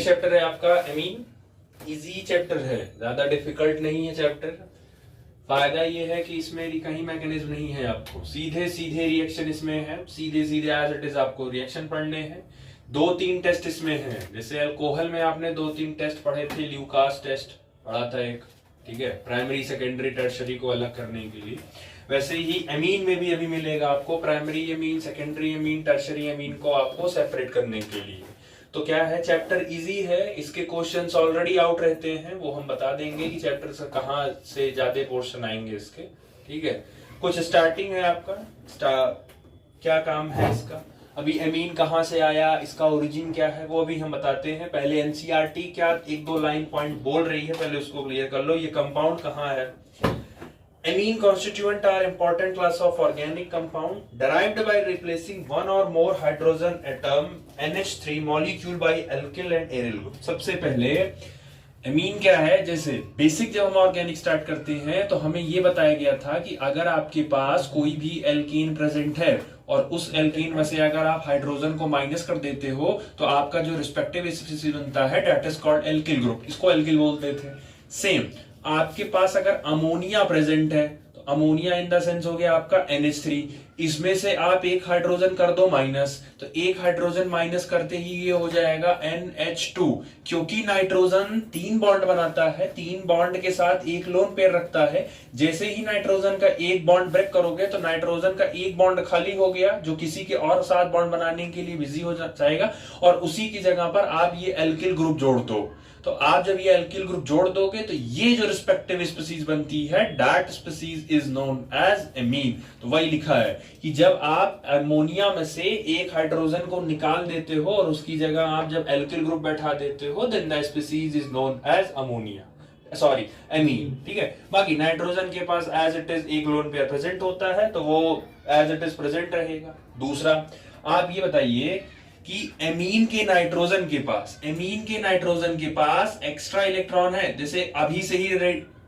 Next chapter है आपका amine. Easy chapter है, ज्यादा डिफिकल्ट नहीं है चैप्टर। फायदा ये है कि इसमें कहीं मैकेनिज्म नहीं है, आपको सीधे सीधे रिएक्शन इसमें है, सीधे सीधे एज इट इज आपको रिएक्शन पढ़ने हैं। 2-3 टेस्ट इसमें हैं, जैसे अल्कोहल में आपने 2-3 टेस्ट पढ़े थे, ल्यूकास टेस्ट पढ़ा था एक, ठीक है, प्राइमरी सेकेंडरी टर्शरी को अलग करने के लिए। वैसे ही एमीन में भी अभी मिलेगा आपको primary amine, secondary amine, tertiary amine को आपको सेपरेट करने के लिए। तो क्या है, चैप्टर इजी है, इसके क्वेश्चंस ऑलरेडी आउट रहते हैं, वो हम बता देंगे कि चैप्टर से कहां से ज्यादा पोर्शन आएंगे इसके, ठीक है। कुछ स्टार्टिंग है आपका, क्या काम है इसका, अभी एमीन कहां से आया, इसका ओरिजिन क्या है, वो अभी हम बताते हैं। पहले एनसीईआरटी क्या 1-2 लाइन पॉइंट बोल रही है, पहले उसको क्लियर कर लो। ये कंपाउंड कहां है। Amine constituent are important class of organic compound derived by replacing one or more hydrogen atom NH3 molecule by alkyl and aryl group। सबसे पहले एमीन क्या है, जैसे बेसिक जब हम ऑर्गेनिक स्टार्ट करते हैं तो हमें यह बताया गया था कि अगर आपके पास कोई भी एल्कीन प्रेजेंट है और उस एल्कीन में से अगर आप हाइड्रोजन को माइनस कर देते हो तो आपका जो रिस्पेक्टिव स्पीशीज बनता है that is called alkyl group, इसको एल्किल बोलते थे। सेम आपके पास अगर अमोनिया प्रेजेंट है तो अमोनिया इन द सेंस हो गया आपका NH3, इसमें से आप एक हाइड्रोजन कर दो माइनस, तो एक हाइड्रोजन माइनस करते ही ये हो जाएगा NH2, क्योंकि नाइट्रोजन 3 बॉन्ड बनाता है, 3 बॉन्ड के साथ एक लोन पेयर रखता है। जैसे ही नाइट्रोजन का एक बॉन्ड ब्रेक करोगे तो नाइट्रोजन का एक बॉन्ड खाली हो गया, जो किसी के और 7 बॉन्ड बनाने के लिए बिजी हो जाएगा, और उसी की जगह पर आप ये एल्किल ग्रुप जोड़ दो। तो आप जब ये एल्किल ग्रुप जोड़ दोगे तो ये जो रिस्पेक्टिव स्पीशीज बनती है that species is known as amine. तो वही लिखा है कि जब आप अमोनिया में से एक हाइड्रोजन को निकाल देते हो और उसकी जगह आप जब एल्किल ग्रुप बैठा देते हो then the species is known as ammonia, sorry amine, ठीक है। बाकी नाइट्रोजन के पास एज इट इज एक लोन पेयर प्रेजेंट होता है तो वो एज इट इज प्रेजेंट रहेगा। दूसरा आप ये बताइए कि एमीन के नाइट्रोजन के पास एक्स्ट्रा इलेक्ट्रॉन है, जैसे अभी से ही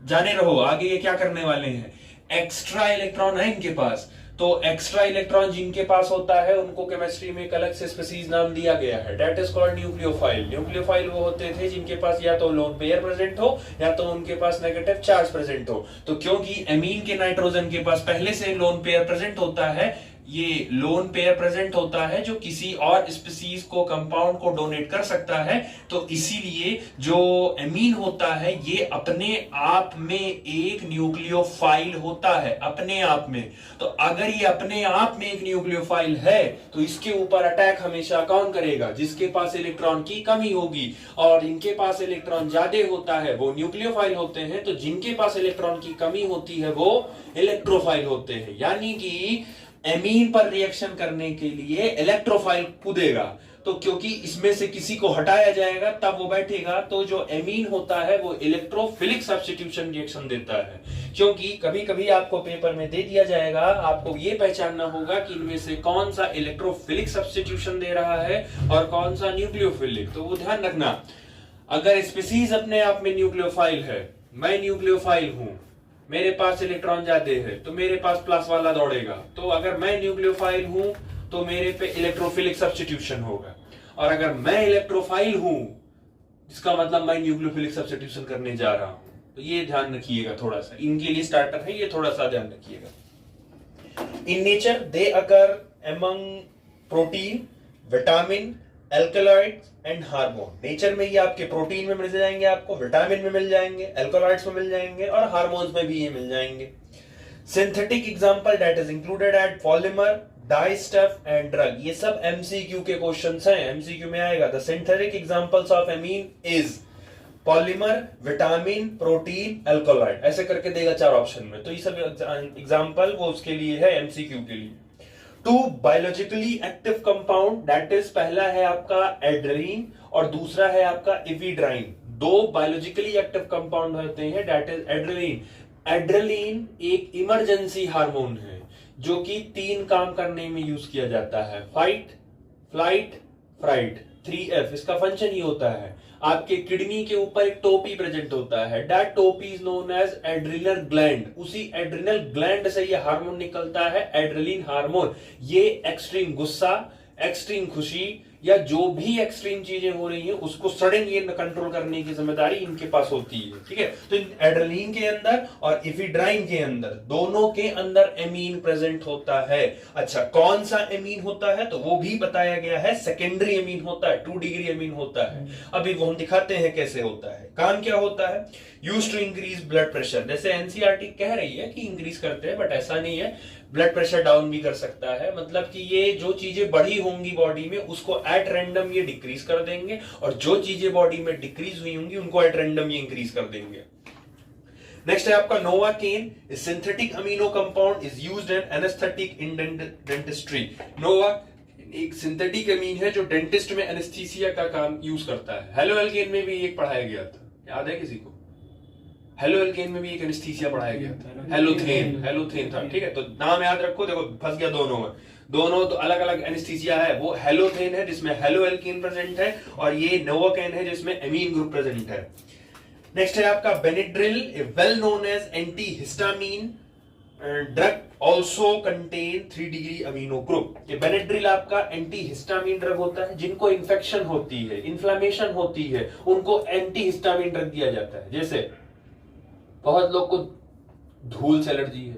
जाने रहो आगे ये क्या करने वाले हैं, एक्स्ट्रा इलेक्ट्रॉन है इनके पास। तो एक्स्ट्रा इलेक्ट्रॉन जिनके पास होता है उनको केमिस्ट्री में एक अलग से स्पीशीज नाम दिया गया है, that is called nucleophile. Nucleophile वो होते थे जिनके पास या तो लोन पेयर प्रेजेंट हो या तो उनके पास नेगेटिव चार्ज प्रेजेंट हो। तो क्योंकि एमीन के नाइट्रोजन के पास पहले से लोन पेयर प्रेजेंट होता है, ये लोन पेयर प्रेजेंट होता है जो किसी और स्पीशीज को कंपाउंड को डोनेट कर सकता है, तो इसीलिए जो एमीन होता है ये अपने आप में एक न्यूक्लियोफाइल होता है, अपने आप में। तो अगर ये अपने आप में एक न्यूक्लियोफाइल है तो इसके ऊपर अटैक हमेशा कौन करेगा, जिसके पास इलेक्ट्रॉन की कमी होगी, और इनके पास इलेक्ट्रॉन ज्यादा होता है वो न्यूक्लियोफाइल होते हैं, तो जिनके पास इलेक्ट्रॉन की कमी होती है वो इलेक्ट्रोफाइल होते हैं। यानी कि एमीन पर रिएक्शन करने के लिए इलेक्ट्रोफाइल कूदेगा, तो क्योंकि इसमें से किसी को हटाया जाएगा तब वो बैठेगा, तो जो एमीन होता है वो इलेक्ट्रोफिलिक सब्स्टिट्यूशन रिएक्शन देता है। क्योंकि कभी कभी आपको पेपर में दे दिया जाएगा, आपको ये पहचानना होगा कि इनमें से कौन सा इलेक्ट्रोफिलिक सब्स्टिट्यूशन दे रहा है और कौन सा न्यूक्लियोफिलिक। तो वो ध्यान रखना, अगर स्पीशीज अपने आप में न्यूक्लियोफाइल है, मैं न्यूक्लियोफाइल हूं, मेरे पास इलेक्ट्रॉन ज्यादा है तो मेरे पास प्लस वाला दौड़ेगा, तो अगर मैं न्यूक्लियोफाइल हूं तो मेरे पे इलेक्ट्रोफिलिक सब्स्टिट्यूशन होगा, और अगर मैं इलेक्ट्रोफाइल हूं इसका मतलब मैं न्यूक्लियोफिलिक सब्स्टिट्यूशन करने जा रहा हूं। तो ये ध्यान रखिएगा, थोड़ा सा इनके लिए स्टार्टर है, ये थोड़ा सा ध्यान रखिएगा। In nature they occur among protein, vitamin, alkaloids and hormone. Nature में ये आपके प्रोटीन में मिल जाएंगे, आपको विटामिन में मिल जाएंगे, एल्कलॉइड्स में मिल जाएंगे और हार्मोन्स में भी ये मिल जाएंगे। Synthetic example that is included at polymer, dye stuff and drug. ये सब एमसीक्यू के क्वेश्चंस हैं, एमसीक्यू में आएगा। The synthetic examples of amine is polymer, vitamin, protein, alkaloid, ऐसे करके देगा 4 ऑप्शन में। तो ये सब एग्जांपल वो उसके लिए है, एमसीक्यू के लिए। 2 biologically active compound, that is पहला है आपका एड्रेलिन और दूसरा है आपका इविड्राइन। 2 बायोलॉजिकली एक्टिव कंपाउंड होते हैं, दैट इज एड्रेलिन। एड्रेलिन एक इमरजेंसी हार्मोन है जो कि 3 काम करने में यूज किया जाता है, फाइट, फ्लाइट, फ्राइट, 3F। इसका फंक्शन ही होता है, आपके किडनी के ऊपर एक टोपी प्रेजेंट होता है, दैट टोपी is known as adrenal gland. उसी एड्रिनल ग्लैंड से ये हार्मोन निकलता है, एड्रेलिन हार्मोन। ये एक्सट्रीम गुस्सा, एक्सट्रीम खुशी या जो भी एक्सट्रीम चीजें हो रही हैं उसको सडन ये कंट्रोल करने की जिम्मेदारी इनके पास होती है। ठीक है, तो एड्रेनलिन के अंदर और इफेड्राइन के अंदर दोनों के अंदर एमीन प्रेजेंट होता है। अच्छा, कौन सा एमीन होता है तो वो भी बताया गया है, सेकेंडरी एमीन होता है, 2 डिग्री एमीन होता है। अभी वो हम दिखाते हैं कैसे होता है। काम क्या होता है, used to increase blood pressure. जैसे एनसीईआरटी कह रही है कि इंक्रीज करते हैं, बट ऐसा नहीं है, ब्लड प्रेशर डाउन भी कर सकता है। मतलब कि ये जो चीजें बढ़ी होंगी बॉडी में उसको एट रैंडम ये डिक्रीज कर देंगे, और जो चीजें बॉडी में डिक्रीज हुई होंगी उनको एट रैंडम ये इंक्रीज कर देंगे। नेक्स्ट है आपका novocaine, synthetic amino compound is used in anaesthetic in dentistry. Nova एक सिंथेटिक अमीन है जो डेंटिस्ट में एनेस्थीसिया का काम यूज करता है। हेलोएल्केन में भी एक पढ़ाया गया था, याद है किसी को? हेलोएल्केन में भी एक एनेस्थीसिया पढ़ाया गया था, हेलोथेन था। ठीक है, तो नाम याद रखो, देखो फंस गया दोनों में, दोनों तो अलग अलग एनेस्थीसिया है। वो हेलोथेन है जिसमें हेलोएल्केन प्रेजेंट है, और ये नोवाकेन है जिसमें एमीन ग्रुप प्रेजेंट है। नेक्स्ट है आपका Benadryl, well known as antihistamine drug, also contain 3 degree amino group. ये बेनेड्रिल आपका एंटीहिस्टामिन ड्रग होता है। जिनको इन्फेक्शन होती है, इन्फ्लेमेशन होती है, उनको एंटीहिस्टामिन ड्रग दिया जाता है। जैसे बहुत लोग को धूल से एलर्जी है,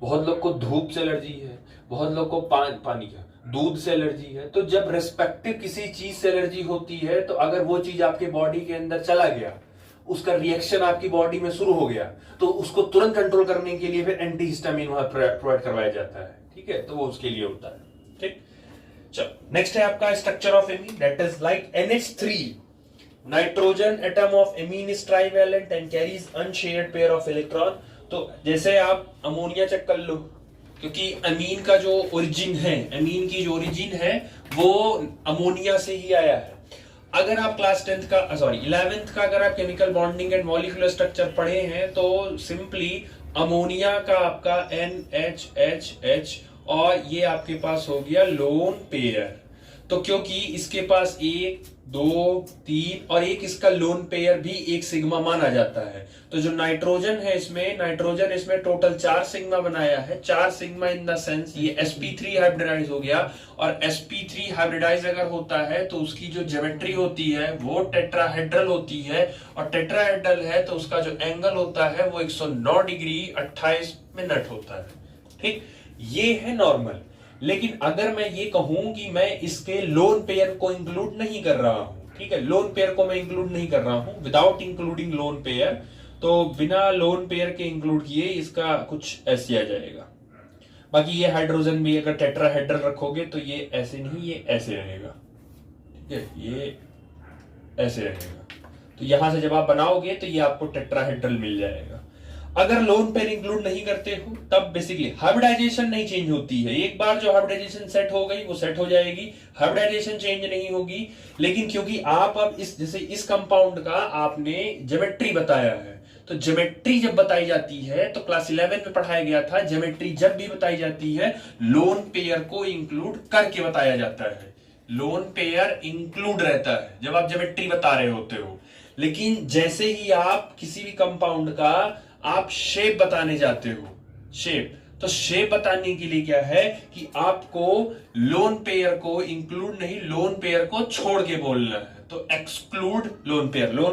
बहुत लोग को धूप से एलर्जी है, बहुत लोग को पानी का दूध से एलर्जी है। तो जब रेस्पेक्टिव किसी चीज से एलर्जी होती है, तो अगर वो चीज आपके बॉडी के अंदर चला गया, उसका रिएक्शन आपकी बॉडी में शुरू हो गया, तो उसको तुरंत कंट्रोल करने के लिए फिर एंटीहिस्टामिन वहां प्रोवाइड करवाया जाता है। ठीक है, तो वो उसके लिए होता है। ठीक, चलो नेक्स्ट है आपका structure of amine, that is like NH3। Nitrogen atom of amine is trivalent and carries unshared pair of electron. तो जैसे आप अमोनिया चेक कर लो, क्योंकि अमीन का जो ओरिजिन है, अमीन की जो ओरिजिन है वो अमोनिया से ही आया है। अगर आप क्लास 10th का 11th का अगर आप chemical bonding and molecular structure पढ़े हैं, तो सिंपली अमोनिया का आपका NHHH और ये आपके पास हो गया लोन पेयर। तो क्योंकि इसके पास 1 2 3 और एक इसका लोन पेयर भी एक सिग्मा माना जाता है, तो जो नाइट्रोजन है इसमें टोटल 4 सिग्मा बनाया है। 4 सिग्मा इन द सेंस ये sp3 हाइब्रिडाइज हो गया, और sp3 हाइब्रिडाइज अगर होता है तो उसकी जो ज्योमेट्री होती है वो टेट्राहेड्रल होती है, और टेट्राहेड्रल है तो उसका जो एंगल होता है वो 109 डिग्री 28 मिनट होता है। ठीक, ये है नॉर्मल। लेकिन अगर मैं ये कहूं कि मैं इसके लोन पेयर को इंक्लूड नहीं कर रहा हूं, ठीक है, लोन पेयर को मैं इंक्लूड नहीं कर रहा हूं, विदाउट इंक्लूडिंग लोन पेयर, तो बिना लोन पेयर के इंक्लूड किए इसका कुछ ऐसे आ जाएगा। बाकी ये हाइड्रोजन भी अगर टेट्राहेड्रल रखोगे तो ये ऐसे नहीं, ये ऐसे रहेगा। ठीक है, ये ऐसे रहेगा। तो यहां से जब आप बनाओगे तो ये आपको टेट्राहेड्रल मिल जाएगा। अगर लोन पेयर इंक्लूड नहीं करते हो तब बेसिकली हाइब्रिडाइजेशन नहीं चेंज होती है। एक बार जो हाइब्रिडाइजेशन सेट हो गई वो सेट हो जाएगी, हाइब्रिडाइजेशन चेंज नहीं होगी। लेकिन क्योंकि आप अब इस कंपाउंड का आपने ज्योमेट्री बताया है, तो ज्योमेट्री जब बताई जाती है, तो क्लास 11 में पढ़ाया गया था, ज्योमेट्री जब भी बताई जाती है लोन पेयर को इंक्लूड करके बताया जाता है। लोन पेयर इंक्लूड रहता है जब आप ज्योमेट्री बता रहे होते हो। लेकिन जैसे ही आप किसी भी कंपाउंड का आप शेप बताने जाते हो, तो शेप बताने के लिए क्या है कि आपको लोन पेयर को इंक्लूड नहीं, लोन पेयर को छोड़ के बोलना है। तो एक्सक्लूड लोन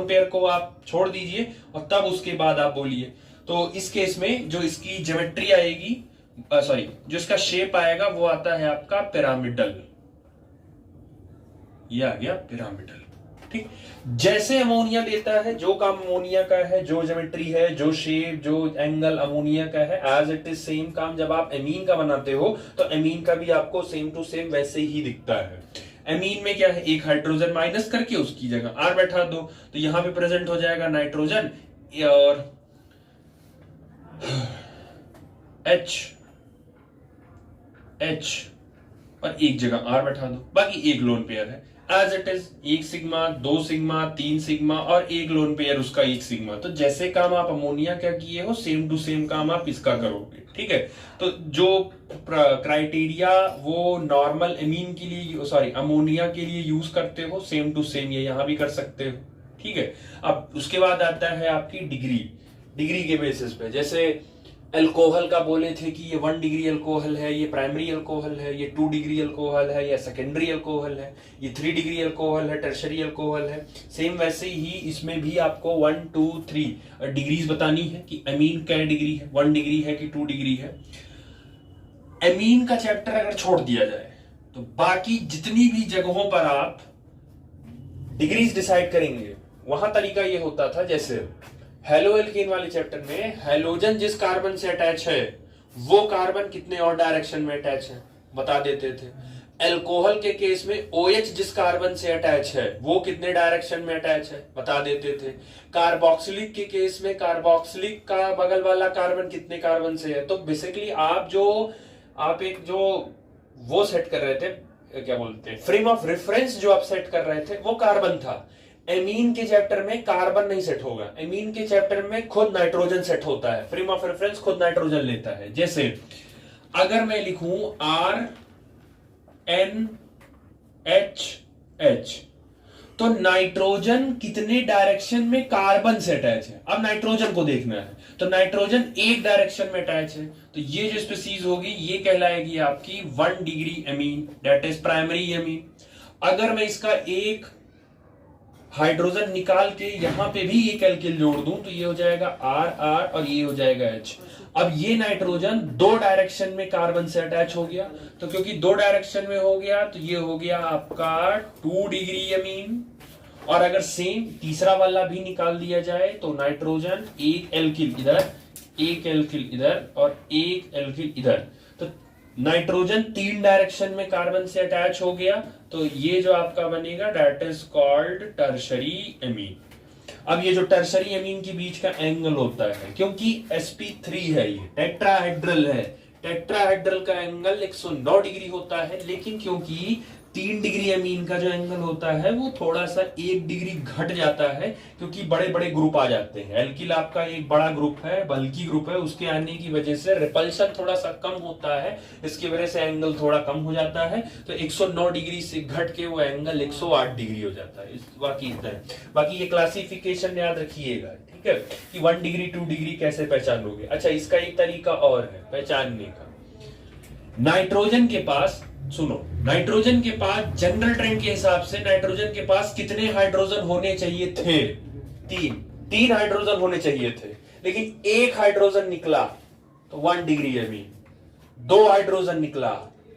पेयर को आप छोड़ दीजिए और तब उसके बाद आप बोलिए। तो इस केस में जो इसकी ज्योमेट्री आएगी, जो इसका शेप आएगा वो आता है आपका पिरामिडल। ये आ गया पिरामिडल। ठीक, जैसे अमोनिया देता है, जो काम अमोनिया का है, जो ज्योमेट्री है, जो शेप, जो एंगल अमोनिया का है, एज इट इज सेम काम जब आप एमीन का बनाते हो तो एमीन का भी आपको सेम टू सेम वैसे ही दिखता है। एमीन में क्या है, एक हाइड्रोजन माइनस करके उसकी जगह R बैठा दो, तो यहां पे प्रेजेंट हो जाएगा नाइट्रोजन और H और एक जगह R बैठा दो, बाकी एक लोन पेयर है as it is, 1 sigma 2 sigma 3 sigma और एक लोन पेयर उसका 1 सिग्मा। तो जैसे काम आप अमोनिया का किए हो सेम टू सेम काम आप इसका करोगे। ठीक है, तो जो क्राइटेरिया वो नॉर्मल एमीन के लिए अमोनिया के लिए यूज करते हो सेम टू सेम ये यहां भी कर सकते हो। ठीक है, अब उसके बाद आता है आपकी डिग्री के बेसिस पे। जैसे अल्कोहल का बोले थे कि ये 1 डिग्री अल्कोहल है, ये प्राइमरी अल्कोहल है, ये 2 डिग्री अल्कोहल है, या सेकेंडरी अल्कोहल है, ये 3 डिग्री अल्कोहल है, टर्शरी अल्कोहल है। सेम वैसे ही इसमें भी आपको 1 2 3 डिग्रीज बतानी है कि अमीन क्या डिग्री है, 1 डिग्री है कि 2 डिग्री है। अमीन का चैप्टर अगर छोड़ दिया जाए तो बाकी जितनी भी जगहों पर आप डिग्रीज डिसाइड करेंगे वहां तरीका ये होता था, जैसे हेलो एल्केन वाले चैप्टर में हेलोजन जिस कार्बन से अटैच है वो कार्बन कितने और डायरेक्शन में अटैच है बता देते थे। अल्कोहल के केस में OH जिस कार्बन से अटैच है वो कितने डायरेक्शन में अटैच है बता देते थे। कार्बोक्सिलिक के केस में कार्बोक्सिलिक का बगल वाला कार्बन कितने कार्बन से है। तो बेसिकली आप एक जो वो सेट कर रहे थे, क्या बोलते हैं, फ्रेम ऑफ रेफरेंस जो आप सेट कर रहे थे वो कार्बन था। एमीन के चैप्टर में कार्बन नहीं सेट होगा, एमीन के चैप्टर में खुद नाइट्रोजन सेट होता है, फ्रेम ऑफ रेफरेंस खुद नाइट्रोजन लेता है। जैसे अगर मैं लिखूं RNHH तो नाइट्रोजन कितने डायरेक्शन में कार्बन से अटैच है, अब नाइट्रोजन को देखना है। तो नाइट्रोजन एक डायरेक्शन में अटैच है, तो ये जो स्पीसीज होगी ये कहलाएगी आपकी 1 degree amine, that is primary amine. अगर मैं इसका एक हाइड्रोजन निकाल के यहां पे भी एक एल्किल जोड़ दूं तो ये हो जाएगा RR और ये हो जाएगा H। अब ये नाइट्रोजन 2 डायरेक्शन में कार्बन से अटैच हो गया, तो क्योंकि 2 डायरेक्शन में हो गया तो ये हो गया आपका 2 डिग्री एमीन। और अगर सेम तीसरा वाला भी निकाल दिया जाए तो नाइट्रोजन एक एल्किल इधर, एक एल्किल इधर और एक एल्किल इधर, तो नाइट्रोजन 3 डायरेक्शन में कार्बन से अटैच हो गया, तो ये जो आपका बनेगा that is called tertiary amine. अब ये जो टर्शरी एमीन के बीच का एंगल होता है, क्योंकि sp3 है, ये टेट्राहेड्रल है, टेट्राहेड्रल का एंगल 109 डिग्री होता है, लेकिन क्योंकि 3 डिग्री अमीन का जो एंगल होता है वो थोड़ा सा 1 डिग्री घट जाता है, क्योंकि बड़े बड़े ग्रुप आ जाते हैं। एल्किल आपका एक बड़ा ग्रुप है, बल्कि ग्रुप है, उसके आने की वजह से रिपल्शन थोड़ा सा कम होता है, इसकी वजह से एंगल थोड़ा कम हो जाता है, तो 109 डिग्री से घट के वो एंगल 108 डिग्री हो जाता है। बाकी इतना है, बाकी ये क्लासिफिकेशन याद रखिएगा, ठीक है, कि 1 डिग्री 2 डिग्री कैसे पहचानोगे। अच्छा, इसका एक तरीका और है पहचानने का। नाइट्रोजन के पास, सुनो, नाइट्रोजन के पास जनरल ट्रेंड के हिसाब से नाइट्रोजन के पास कितने हाइड्रोजन होने चाहिए थे? 3 हाइड्रोजन होने चाहिए थे, लेकिन एक हाइड्रोजन निकला तो 1 डिग्री एमीन, 2 हाइड्रोजन निकला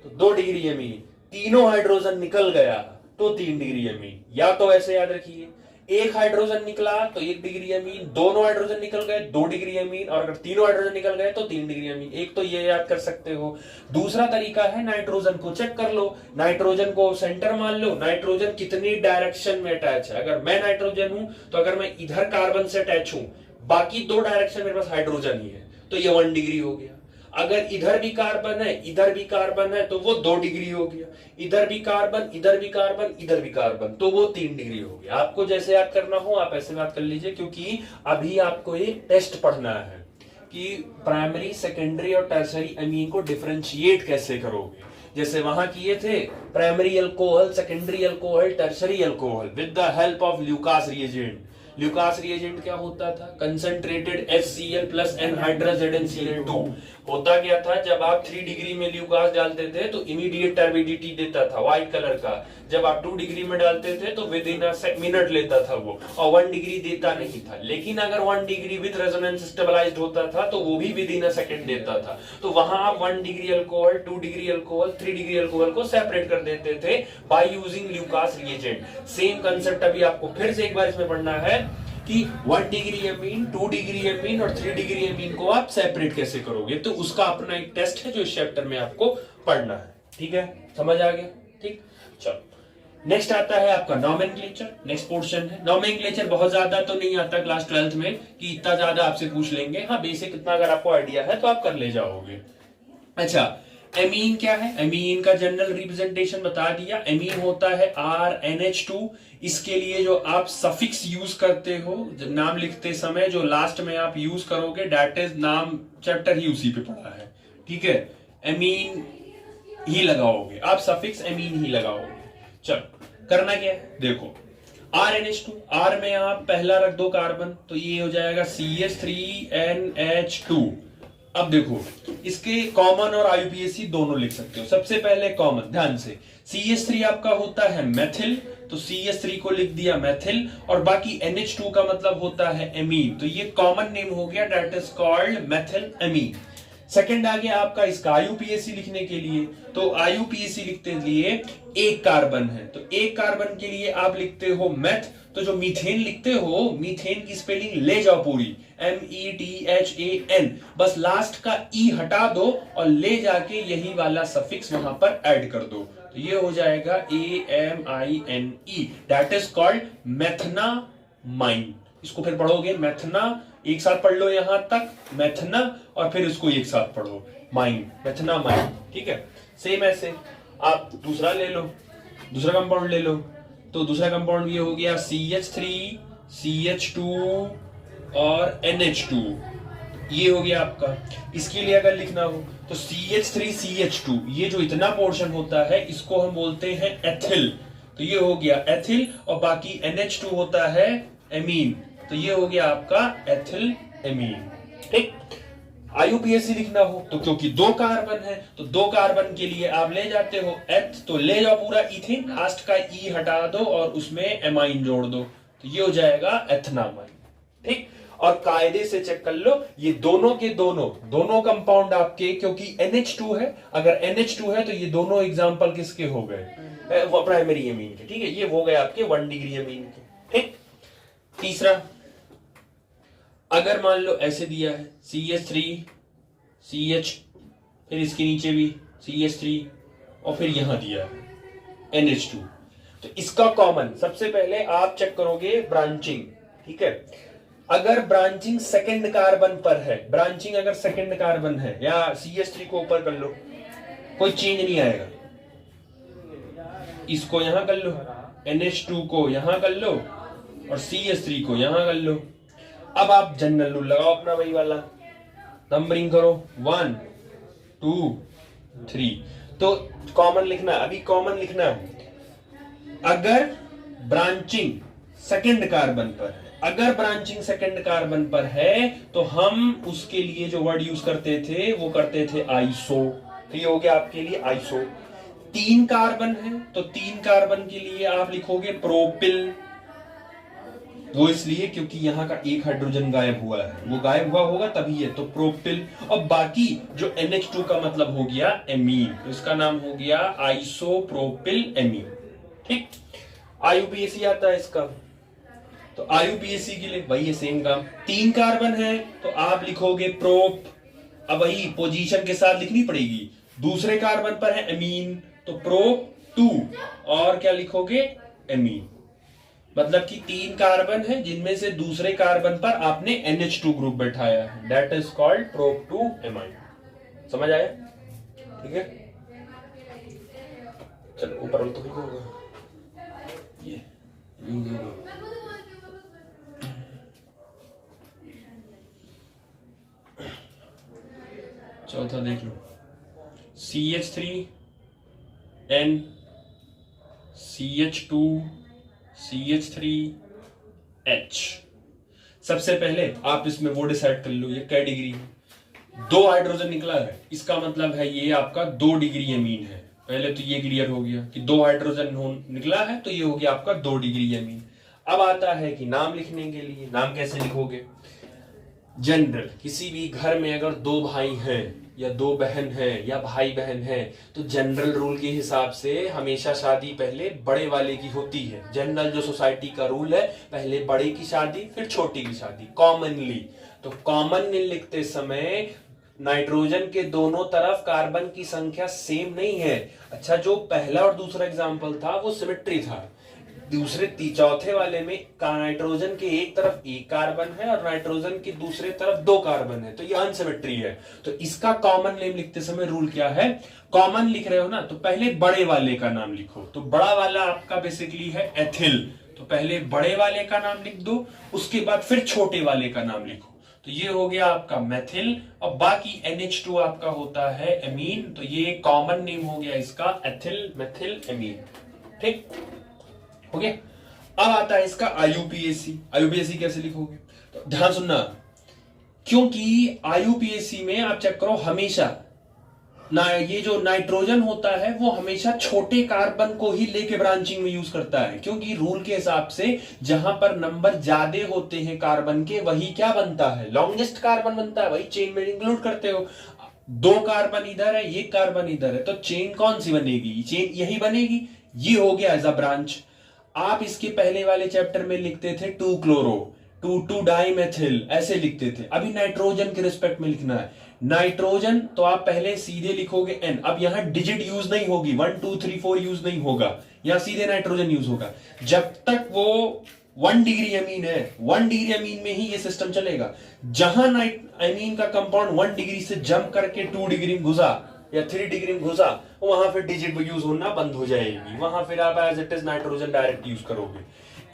तो 2 डिग्री एमीन, तीनों हाइड्रोजन निकल गया तो 3 डिग्री एमीन। या तो ऐसे याद रखिए, एक हाइड्रोजन निकला तो 1 डिग्री अमीन, दोनों हाइड्रोजन निकल गए 2 डिग्री अमीन, और अगर तीनों हाइड्रोजन निकल गए तो 3 डिग्री अमीन। एक तो ये याद कर सकते हो। दूसरा तरीका है नाइट्रोजन को चेक कर लो, नाइट्रोजन को सेंटर मान लो, नाइट्रोजन कितनी डायरेक्शन में अटैच है। अगर मैं नाइट्रोजन हूं तो अगर मैं इधर कार्बन से अटैच हूं, बाकी 2 डायरेक्शन मेरे पास हाइड्रोजन ही है, तो ये 1 डिग्री हो गया। अगर इधर भी कार्बन है इधर भी कार्बन है तो वो 2 डिग्री हो गया, इधर भी कार्बन इधर भी कार्बन इधर भी कार्बन तो वो 3 डिग्री हो गया। आपको जैसे याद करना हो आप ऐसे याद कर लीजिए, क्योंकि अभी आपको एक टेस्ट पढ़ना है कि प्राइमरी, सेकेंडरी और टर्सरी अमीन को डिफरेंशिएट कैसे करोगे। जैसे वहां किए थे primary alcohol, secondary alcohol, tertiary alcohol with the help of Lucas reagent. Lucas reagent क्या होता था? Concentrated HCl plus anhydrous ZnCl2। होता क्या था, जब आप 3 डिग्री में ल्यूकास डालते थे तो इमीडिएट टर्बिडिटी देता था व्हाइट कलर का, जब आप 2 डिग्री में डालते थे तो विद इन अ मिनट लेता था वो, और 1 डिग्री देता नहीं था। लेकिन अगर 1 डिग्री विद रेजोनेंस स्टेबलाइज्ड होता था तो वो भी विद इन अ सेकंड देता था। तो वहां आप 1 degree alcohol, 2 degree alcohol, 3 degree alcohol को सेपरेट कर देते थे by using Lucas reagent. Same concept अभी आपको फिर से एक बार इसमें पढ़ना है कि 1 डिग्री अमीन, 2 डिग्री अमीन और 3 डिग्री अमीन को आप सेपरेट कैसे करोगे। तो उसका अपना एक टेस्ट है जो इस चैप्टर में आपको पढ़ना है। ठीक है, समझ आ गया? ठीक, चलो नेक्स्ट आता है आपका नॉमेनक्लेचर। नेक्स्ट पोर्शन है नॉमेनक्लेचर। बहुत ज्यादा तो नहीं आता क्लास 12th में कि इतना ज्यादा आपसे पूछ लेंगे, हाँ बेसिक इतना अगर आपको आइडिया है तो आप कर ले जाओगे। अच्छा, एमीन क्या है? एमीन का जनरल रिप्रेजेंटेशन बता दिया। एमीन होता है RNH2। इसके लिए जो आप सफिक्स यूज करते हो नाम लिखते समय, जो लास्ट में आप यूज करोगे दैट इज, नाम चैप्टर ही उसी पे पड़ा है, ठीक है, एमीन ही लगाओगे आप, सफिक्स एमीन ही लगाओगे। चलो करना क्या है देखो, RNH2, R में आप पहला रख दो कार्बन, तो ये हो जाएगा CH3NH2, अब देखो, इसके कॉमन और आईयूपीएसी दोनों लिख सकते हो। सबसे पहले कॉमन, ध्यान से, CH3 आपका होता है मेथिल, तो CH3 को लिख दिया मेथिल, और बाकी NH2 का मतलब होता है एमीन, तो ये कॉमन नेम हो गया, that is called methyl amine. Second आ गया आपका इसका आईयूपीएसी लिखने के लिए, तो आईयूपीएसी लिखते लिए एक कार्बन है, तो एक कार्बन के लिए आप लिखते हो मेथ, तो जो मीथेन लिखते हो, मीथेन की स्पेलिंग ले जाओ पूरी, METHAN, बस लास्ट का ई हटा दो और ले जाके यही वाला सफिक्स वहां पर ऐड कर दो, तो ये हो जाएगा AMINE, दैट इज कॉल्ड मेथनामाइन। इसको फिर पढ़ोगे मेथना, एक साथ पढ़ लो यहां तक मेथना, और फिर इसको एक साथ पढ़ो माइन, मेथनामाइन, ठीक है। सेम ऐसे आप दूसरा ले लो, दूसरा कंपाउंड ले लो, तो दूसरा कंपाउंड ये हो गया CH3 CH2 और NH2, ये हो गया आपका। इसके लिए अगर लिखना हो तो CH3 CH2, ये जो इतना पोर्शन होता है इसको हम बोलते हैं एथिल, तो ये हो गया एथिल, और बाकी NH2 होता है एमीन, तो ये हो गया आपका एथिल एमीन, ठीक। आईयूपीएसी लिखना हो तो क्योंकि दो कार्बन है, तो दो कार्बन के लिए आप ले जाते हो एथ, तो ले जाओ पूरा इथेन, लास्ट का ई हटा दो और उसमें एमाइन जोड़ दो, तो ये हो जाएगा एथनामाइन, ठीक। और कायदे से चेक कर लो, ये दोनों के दोनों कंपाउंड आपके, क्योंकि NH2 है, अगर NH2 है तो ये दोनों एग्जांपल किसके हो गए, वो प्राइमरी एमीन के, ठीक है, ये हो गए आपके 1 डिग्री एमीन के, ठीक। तीसरा, अगर मान लो ऐसे दिया है CH3 CH, फिर इसके नीचे भी CH3, और फिर यहां दिया है NH2, तो इसका कॉमन सबसे पहले आप चेक करोगे ब्रांचिंग, ठीक है। अगर ब्रांचिंग सेकंड कार्बन पर है, ब्रांचिंग अगर सेकंड कार्बन है, या CH3 को ऊपर कर लो, कोई चेंज नहीं आएगा, इसको यहां कर लो, NH2 को यहां कर लो, और CH3 को यहां कर लो। अब आप जनरल रूल लगाओ अपना वही वाला, नंबरिंग करो 1 2 3, तो कॉमन लिखना, अभी कॉमन लिखना है, अगर ब्रांचिंग सेकंड कार्बन पर है, अगर ब्रांचिंग सेकंड कार्बन पर है तो हम उसके लिए जो वर्ड यूज करते थे वो करते थे आइसो, तो ये हो गया आपके लिए आइसो। 3 कार्बन है तो 3 कार्बन के लिए आप लिखोगे प्रोपिल, वो इसलिए क्योंकि यहाँ का एक हाइड्रोजन गायब हुआ है, वो गायब हुआ होगा तभी है, तो प्रोपिल। और बाकी जो NH2 का मतलब हो गया एमीन, तो इसका नाम हो गया आइसोप्रोपिल एमीन, ठीक। आईयूपीएसी आता है इसका, तो आईयूपीएसी के लिए वही है सेम काम, 3 कार्बन है तो आप लिखोगे प्रोप, अब वही पोजीशन के साथ लिखनी पड़ेगी, दूसरे कार्बन पर है एमीन तो प्रोप 2, और क्या लिखोगे एमीन, मतलब कि 3 कार्बन है जिनमें से दूसरे कार्बन पर आपने NH2 ग्रुप बैठाया है, that is called prop 2 amine. समझ आया, ठीक है। चलो ऊपर वाला तो ठीक होगा, ये चौथा देख लो, CH3 N CH2 CH3 H। सबसे पहले आप इसमें वो डिसाइड कर लो ये क्या डिग्री है, 2 हाइड्रोजन निकला है, इसका मतलब है ये आपका 2 डिग्री एमीन है, पहले तो ये क्लियर हो गया कि 2 हाइड्रोजन निकला है तो ये हो गया आपका 2 डिग्री एमीन। अब आता है कि नाम लिखने के लिए, नाम कैसे लिखोगे, जनरल, किसी भी घर में अगर 2 भाई हैं या 2 बहन है या भाई बहन है, तो जनरल रूल के हिसाब से हमेशा शादी पहले बड़े वाले की होती है, जनरल जो सोसाइटी का रूल है, पहले बड़े की शादी फिर छोटी की शादी, कॉमनली। तो कॉमन लिखते समय नाइट्रोजन के दोनों तरफ कार्बन की संख्या सेम नहीं है। अच्छा, जो पहला और दूसरा एग्जाम्पल था वो सिमेट्री था, दूसरे चौथे वाले में नाइट्रोजन के एक तरफ 1 कार्बन है और नाइट्रोजन की दूसरे तरफ 2 कार्बन है, तो ये अनसिमेट्री है। तो इसका कॉमन नेम लिखते समय रूल क्या है, कॉमन लिख रहे हो ना तो पहले बड़े वाले का नाम लिखो, तो बड़ा वाला आपका बेसिकली है एथिल, तो पहले बड़े वाले का नाम लिख दो, उसके बाद फिर छोटे वाले का नाम लिखो, तो ये हो गया आपका मेथिल, और बाकी NH2 आपका होता है एमीन, तो ये कॉमन नेम हो गया इसका एथिल मेथिल एमीन, ठीक हो गया। अब आता है इसका आईयूपीएसी, आईयूपीएसी कैसे लिखोगे, तो ध्यान सुनना, क्योंकि आईयूपीएसी में आप चेक करो हमेशा ना ये जो नाइट्रोजन होता है वो हमेशा छोटे कार्बन को ही लेके ब्रांचिंग में यूज करता है, क्योंकि रूल के हिसाब से जहां पर नंबर ज्यादा होते हैं कार्बन के वही क्या बनता है, लॉन्गेस्ट कार्बन बनता है, वही चेन में इंक्लूड करते हो। 2 कार्बन इधर है, 1 कार्बन इधर है, तो चेन कौन सी बनेगी, चेन यही बनेगी। ये हो गया एज अ ब्रांच। आप इसके पहले वाले चैप्टर में लिखते थे 2 क्लोरो 2 डाइमेथिल ऐसे लिखते थे। अभी नाइट्रोजन के रिस्पेक्ट में लिखना है। नाइट्रोजन तो आप पहले सीधे लिखोगे N, अब यहां डिजिट यूज नहीं होगी, 1 2 3 4 यूज नहीं होगा, यहां सीधे नाइट्रोजन यूज होगा। जब तक वो 1 डिग्री अमीन है, 1 डिग्री अमीन में ही ये सिस्टम चलेगा। जहां अमीन का कंपाउंड 1 डिग्री से जंप करके 2 डिग्री में घुसा या 3 डिग्री में घुसा, वहां फिर डिजिट यूज होना बंद हो जाएगी, वहां फिर आप as it is nitrogen direct use करोगे।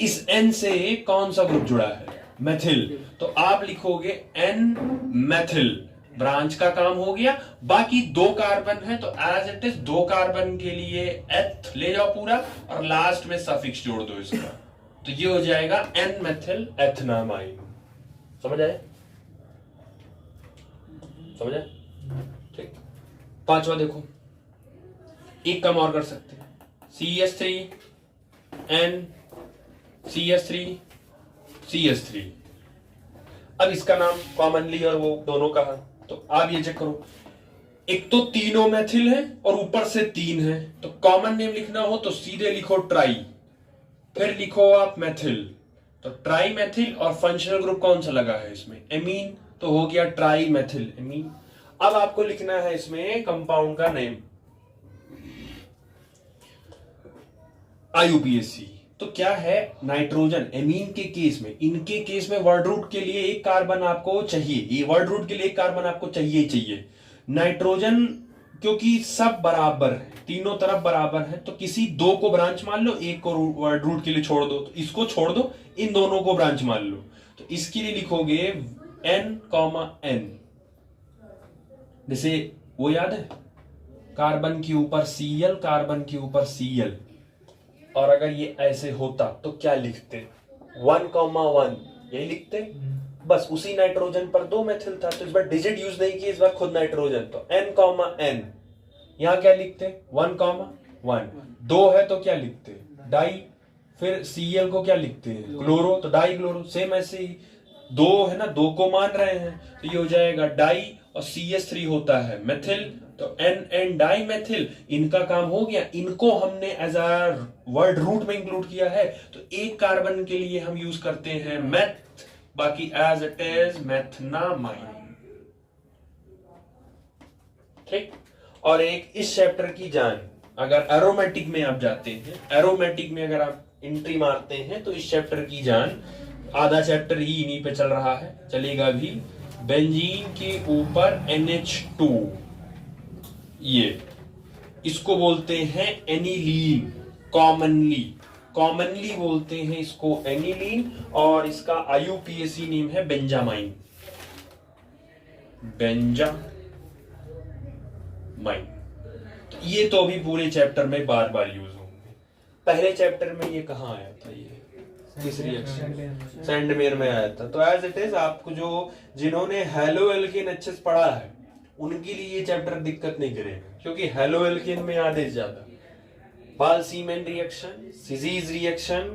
इस N से कौन सा ग्रुप जुड़ा है, मेथिल, तो आप लिखोगे N मेथिल, ब्रांच का काम हो गया। बाकी 2 कार्बन है तो एज इट इज 2 कार्बन के लिए एथ ले जाओ पूरा और लास्ट में सफिक्स जोड़ दो इसका, तो ये हो जाएगा N मेथिल एथनामाइन। समझ आए, समझ आए, ठीक। 5वां देखो, एक कम और कर सकते हैं, CH3 N CH3 CH3। अब इसका नाम कॉमनली और वो दोनों का है, तो आप ये चेक करो, एक तो तीनों मेथिल है और ऊपर से 3 है, तो कॉमन नेम लिखना हो तो सीधे लिखो ट्राई, फिर लिखो आप मेथिल, तो ट्राई मेथिल। और फंक्शनल ग्रुप कौन सा लगा है इसमें, एमीन, तो हो गया ट्राई मेथिल एमीन। अब आपको लिखना है इसमें कंपाउंड का नेम, आईयूपीएसी। तो क्या है, नाइट्रोजन एमीन के केस में, इनके केस में वर्ड रूट के लिए 1 कार्बन आपको चाहिए, ये वर्ड रूट के लिए 1 कार्बन आपको चाहिए ही चाहिए। नाइट्रोजन क्योंकि सब बराबर है, तीनों तरफ बराबर है, तो किसी 2 को ब्रांच मान लो, 1 को वर्ड रूट के लिए छोड़ दो, तो इसको छोड़ दो, इन दोनों को ब्रांच मान लो। तो इसके लिए लिखोगे N, N, जैसे वो याद है, कार्बन के ऊपर Cl, कार्बन के ऊपर Cl। और अगर ये ऐसे होता तो क्या लिखते, 1, 1 यही लिखते, बस उसी नाइट्रोजन पर 2 मेथिल था, तो इस बार डिजिट यूज नहीं किया, इस बार खुद नाइट्रोजन, तो N, N। यहां क्या लिखते, 1, 1, 2 है तो क्या लिखते, डाई, फिर Cl को क्या लिखते हैं, क्लोरो, तो डाई क्लोरो। सेम ऐसे ही 2 है ना, 2 को मान रहे हैं, तो ये हो जाएगा डाई, और CH3 होता है मेथिल, तो N डाई मेथिल। इनका काम हो गया, इनको हमने एज अ वर्ड रूट में इंक्लूड किया है, तो 1 कार्बन के लिए हम यूज करते हैं मेथ, बाकी एज इट इज मेथनामाइन, ठीक। और एक इस चैप्टर की जान, अगर एरोमेटिक में आप जाते हैं, एरोमेटिक में अगर आप एंट्री मारते हैं, तो इस चैप्टर की जान, आधा चैप्टर ही इन्हीं पे चल रहा है, चलेगा भी। बेंजीन के ऊपर NH2, ये इसको बोलते हैं एनिलीन, कॉमनली बोलते हैं इसको एनिलीन, और इसका आईयूपीएसी नेम है बेंजामाइन, तो ये तो अभी पूरे चैप्टर में बार बार यूज होंगे। पहले चैप्टर में ये कहाँ आया था, ये किस रिएक्शन, सैंडमेयर में आया था। तो एज इट इज आपको जो जिन्होंने हेलो एल्केन अच्छे से पढ़ा है उनके लिए ये चैप्टर दिक्कत नहीं करेगा, क्योंकि हेलो एल्केन में आधे से ज्यादा बाल-सीमेन रिएक्शन, सिजीज reaction,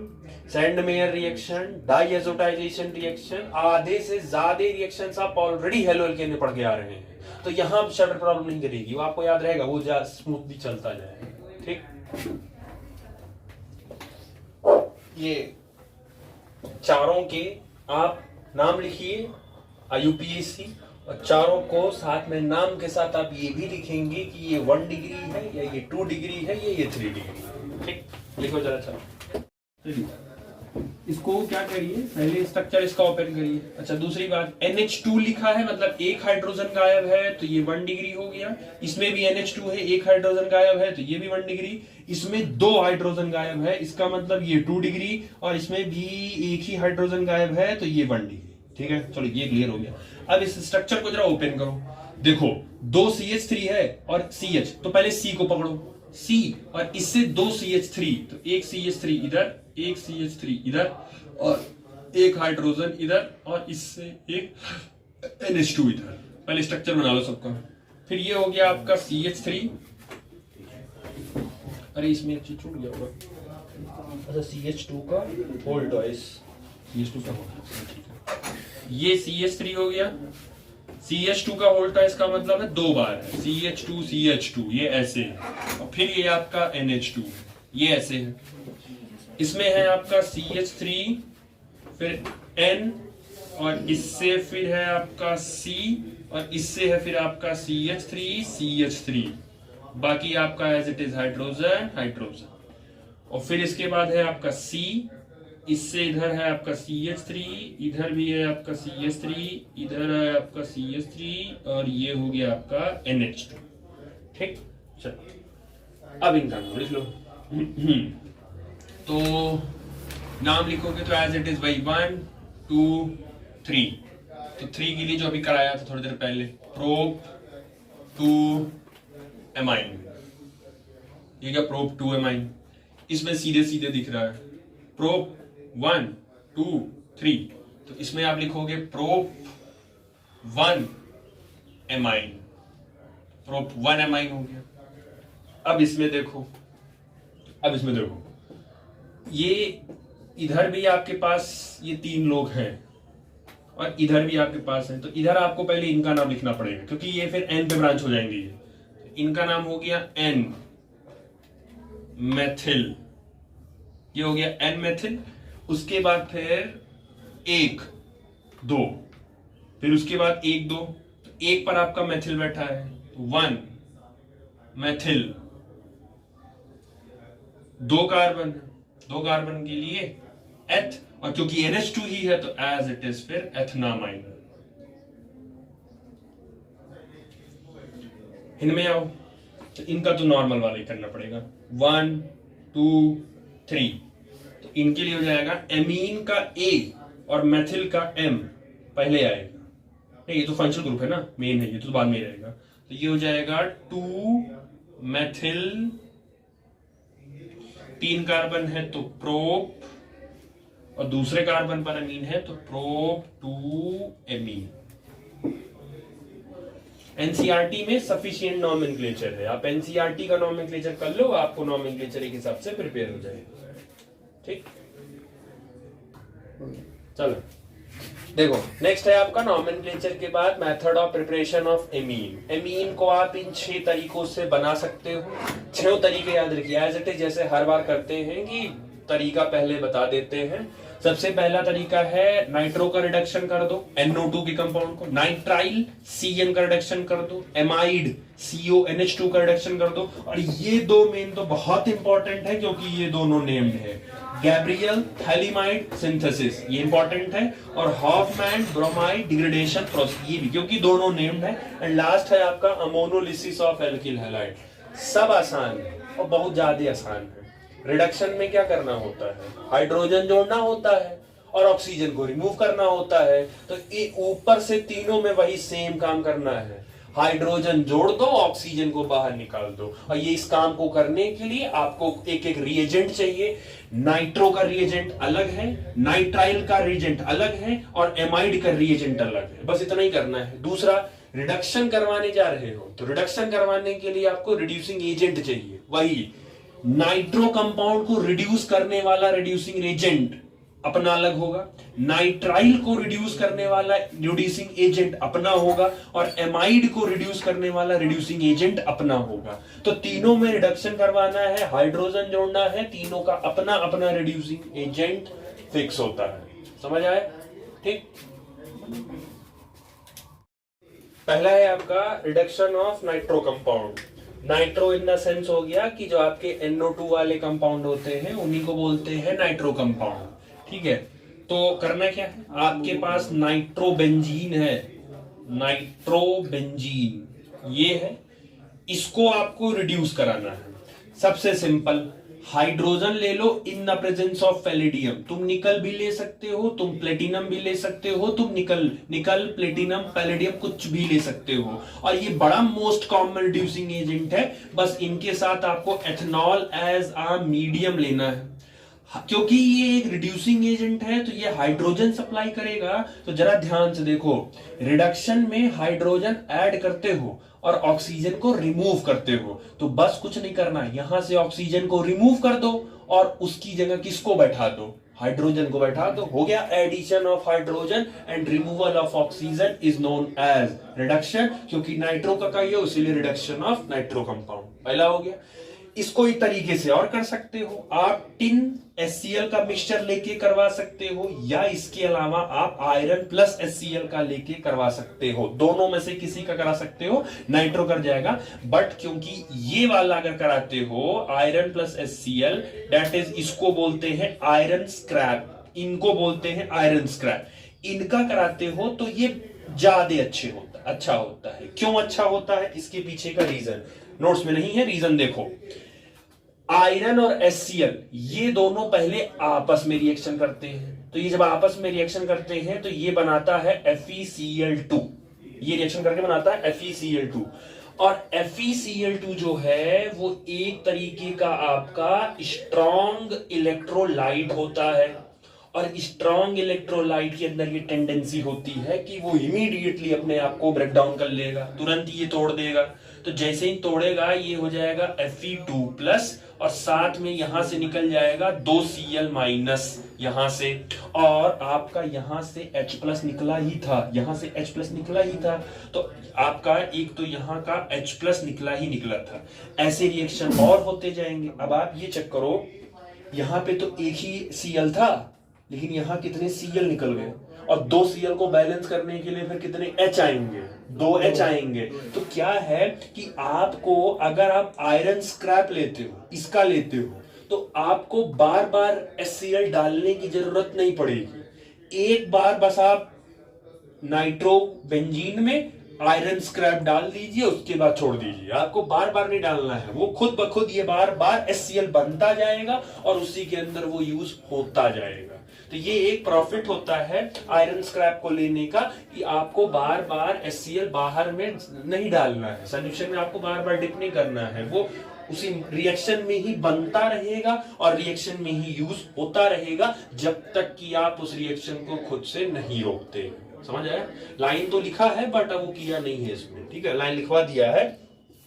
Sandmeyer reaction, diazotisation reaction, आधे से ज्यादा रिएक्शंस आप ऑलरेडी हेलो एल्केन में पढ़ के आ रहे हैं, तो यहां चैप्टर प्रॉब्लम नहीं करेगी, वो आपको याद रहेगा, वो स्मूथली चलता जाएगा, ठीक। ये चारों के आप नाम लिखिए आईयूपीएसी, और चारों को साथ में नाम के साथ आप ये भी लिखेंगे कि ये 1 डिग्री है या ये 2 डिग्री है या ये 3 डिग्री, ठीक। लिखो जरा, चलो इसको क्या करिए, पहले स्ट्रक्चर इसका ओपन करिए। अच्छा, दूसरी बात, NH2 लिखा है, मतलब 1 हाइड्रोजन गायब है, तो ये 1 डिग्री हो गया। इसमें भी NH2 है, 1 हाइड्रोजन गायब है, तो ये भी 1 डिग्री। इसमें 2 हाइड्रोजन गायब है, इसका मतलब ये 2 डिग्री, और इसमें भी 1 ही हाइड्रोजन गायब है, तो ये 1 डिग्री, ठीक है। चलो ये क्लियर हो गया। अब इस स्ट्रक्चर को जरा ओपन करो, देखो 2 CH3 है और CH, तो पहले C को पकड़ो, C, और इससे 2 CH3, तो 1 CH3 इधर, 1 CH3 इधर, और 1 हाइड्रोजन इधर, और इससे 1 NH2 इधर। पहले स्ट्रक्चर बना लो सबका। फिर ये हो गया आपका CH3। अरे इसमें एक चीज छूट गया होगा। अच्छा CH2 का होल ट्वाइस, CH2 का होल, ठीक है। ये CH3 हो गया। CH2 का होल ट्वाइस का मतलब है 2 बार है, CH2 CH2, ये ऐसे है। और फिर ये आपका NH2, ये ऐसे है। इसमें है आपका CH3, फिर N, और इससे फिर है आपका C, और इससे है फिर आपका CH3 CH3। बाकी आपका as it is hydrogen hydrogen. और फिर इसके बाद है आपका C, इससे इधर है आपका CH3, इधर भी है आपका CH3, इधर है आपका CH3, और ये हो गया आपका NH2। ठीक, चलो अब इनका नाम लिख लो। तो नाम लिखोगे तो एज इट इज वही 1 2 3। तो 3 के लिए जो अभी कराया था थोड़ी देर पहले, प्रोप 2 एमाइन। ये क्या प्रोप 2 एमाइन, इसमें सीधे सीधे दिख रहा है प्रोप 1 2 3। तो इसमें आप लिखोगे प्रोप 1 एमाइन, प्रोप 1 एमाइन हो गया। अब इसमें देखो, ये इधर भी आपके पास ये 3 लोग हैं, और इधर भी आपके पास है। तो इधर आपको पहले इनका नाम लिखना पड़ेगा, क्योंकि ये फिर N पे ब्रांच हो जाएंगे। ये इनका नाम हो गया N मेथिल, ये हो गया N मेथिल। उसके बाद फिर 1 2, फिर उसके बाद 1 2, तो 1 पर आपका मेथिल बैठा है, 1 मेथिल। 2 कार्बन, 2 कार्बन के लिए एथ, और क्योंकि NH2 ही है तो एज इट इज फिर एथनामाइन। इनमें आओ, तो इनका तो नॉर्मल वाला ही करना पड़ेगा, 1 2 3। तो इनके लिए हो जाएगा एमीन का A और मेथिल का M पहले आएगा। नहीं, ये तो फंक्शनल ग्रुप है ना, मेन है, ये तो बाद में रहेगा। तो ये हो जाएगा 2 मेथिल, 3 कार्बन है तो प्रोप, और दूसरे कार्बन पर अमीन है तो प्रोप 2 एमीन। एनसीईआरटी में सफिशिएंट नॉमेनक्लेचर है, आप एनसीईआरटी का नॉमेनक्लेचर कर लो, आपको नॉमेनक्लेचर के हिसाब से प्रिपेयर हो जाएगा। ठीक, चलो देखो, नेक्स्ट है आपका नॉमेनक्लेचर के बाद method of preparation of amine. Amine को आप इन 6 तरीकों से बना सकते हो। 6 तरीके याद रखिए, एज इट इज, जैसे हर बार करते हैं कि तरीका पहले बता देते हैं। सबसे पहला तरीका है नाइट्रो का रिडक्शन कर दो, NO2 के कंपाउंड को, नाइट्राइल CN का रिडक्शन कर दो, एमाइड CONH2 का रिडक्शन कर दो। और ये 2 मेन तो बहुत इंपॉर्टेंट है, क्योंकि ये दोनों नेम्ड है, गैब्रियल थैलिमाइड सिंथेसिस, ये इंपॉर्टेंट है, और हॉफमैन ब्रोमाइड डिग्रेडेशन प्रोसेस, ये भी क्योंकि दोनों नेम्ड है। एंड लास्ट है आपका अमोनोलिसिस ऑफ एल्किल हैलाइड। सब आसान है और बहुत ज्यादा आसान है। रिडक्शन में क्या करना होता है, हाइड्रोजन जोड़ना होता है और ऑक्सीजन को रिमूव करना होता है। तो ये ऊपर से तीनों में वही सेम काम करना है, हाइड्रोजन जोड़ दो, ऑक्सीजन को बाहर निकाल दो। और ये इस काम को करने के लिए आपको एक एक रिएजेंट चाहिए। नाइट्रो का रिएजेंट अलग है, नाइट्राइल का रिएजेंट अलग है, और एमाइड का रिएजेंट अलग है। बस इतना ही करना है। दूसरा, रिडक्शन करवाने जा रहे हो तो रिडक्शन करवाने के लिए आपको रिड्यूसिंग एजेंट चाहिए। वही नाइट्रो कंपाउंड को रिड्यूस करने वाला रिड्यूसिंग एजेंट अपना अलग होगा, नाइट्राइल को रिड्यूस करने वाला रिड्यूसिंग एजेंट अपना होगा, और एमाइड को रिड्यूस करने वाला रिड्यूसिंग एजेंट अपना होगा। तो तीनों में रिडक्शन करवाना है, हाइड्रोजन जोड़ना है, तीनों का अपना अपना रिड्यूसिंग एजेंट फिक्स होता है। समझ आया? ठीक। पहला है आपका reduction of nitro compound. Nitro in the sense हो गया कि जो आपके NO2 वाले कंपाउंड होते हैं उन्हीं को बोलते हैं नाइट्रो कंपाउंड। ठीक है, तो करना क्या है, आपके पास नाइट्रोबेंजीन है, नाइट्रोबेंजीन ये है, इसको आपको रिड्यूस कराना है। सबसे सिंपल, हाइड्रोजन ले लो in the presence of palladium. तुम निकल भी ले सकते हो, तुम प्लेटिनम भी ले सकते हो, तुम निकल प्लेटिनम पैलेडियम कुछ भी ले सकते हो। और ये बड़ा मोस्ट कॉमन रिड्यूसिंग एजेंट है। बस इनके साथ आपको एथनॉल एज अ मीडियम लेना है। क्योंकि ये एक रिड्यूसिंग एजेंट है तो ये हाइड्रोजन सप्लाई करेगा। तो जरा ध्यान से देखो, रिडक्शन में हाइड्रोजन ऐड करते हो और ऑक्सीजन को रिमूव करते हो, तो बस कुछ नहीं करना, यहां से ऑक्सीजन को रिमूव कर दो और उसकी जगह किसको बैठा दो, हाइड्रोजन को बैठा दो, हो गया addition of hydrogen and removal of oxygen is known as reduction. क्योंकि नाइट्रो का कही है इसीलिए रिडक्शन ऑफ नाइट्रो कंपाउंड पहला हो गया। इसको एक तरीके से और कर सकते हो, आप टिन HCl का मिक्सचर लेके करवा सकते हो, या इसके अलावा आप आयरन प्लस HCl का लेके करवा सकते हो, दोनों में से किसी का करा सकते हो, नाइट्रो कर जाएगा। बट क्योंकि ये वाला अगर कराते हो iron plus HCl, that is इसको बोलते हैं आयरन स्क्रैप, इनको बोलते हैं आयरन स्क्रैप, इनका कराते हो तो ये ज्यादा अच्छा होता है। क्यों अच्छा होता है, इसके पीछे का रीजन नोट्स में नहीं है, रीजन देखो। आयरन और HCl ये दोनों पहले आपस में रिएक्शन करते हैं, तो ये जब आपस में रिएक्शन करते हैं तो ये बनाता है FeCl2, ये रिएक्शन करके बनाता है FeCl2। और FeCl2 जो है वो एक तरीके का आपका स्ट्रॉन्ग इलेक्ट्रोलाइट होता है, और स्ट्रॉन्ग इलेक्ट्रोलाइट के अंदर ये टेंडेंसी होती है कि वो इमीडिएटली अपने आप को ब्रेक डाउन कर लेगा, तुरंत ये तोड़ देगा। तो जैसे ही तोड़ेगा ये हो जाएगा Fe2+ और साथ में यहां से निकल जाएगा 2Cl- यहां से, और आपका यहां से H+ निकला ही था, यहां से H+ निकला ही था, तो आपका एक तो यहां का H+ निकला ही निकला था। ऐसे रिएक्शन और होते जाएंगे। अब आप ये चेक करो, यहां पे तो एक ही Cl था लेकिन यहां कितने Cl निकल गए, और 2 Cl को बैलेंस करने के लिए फिर कितने H आएंगे, 2 H आएंगे। तो क्या है कि आपको अगर आप आयरन स्क्रैप लेते हो, इसका लेते हो, तो आपको बार बार HCl डालने की जरूरत नहीं पड़ेगी। एक बार बस आप नाइट्रो बेंजीन में आयरन स्क्रैप डाल दीजिए, उसके बाद छोड़ दीजिए, आपको बार बार नहीं डालना है, वो खुद ब खुद ये बार बार HCl बनता जाएगा और उसी के अंदर वो यूज होता जाएगा। तो ये एक प्रॉफिट होता है आयरन स्क्रैप को लेने का, कि आपको बार बार HCl बाहर में नहीं डालना है, सॉल्यूशन में आपको बार बार डिप नहीं करना है, वो उसी रिएक्शन में ही बनता रहेगा और रिएक्शन में ही यूज होता रहेगा जब तक कि आप उस रिएक्शन को खुद से नहीं रोकते। समझ आया? लाइन तो लिखा है बट अब वो किया नहीं है इसमें, ठीक है, लाइन लिखवा दिया है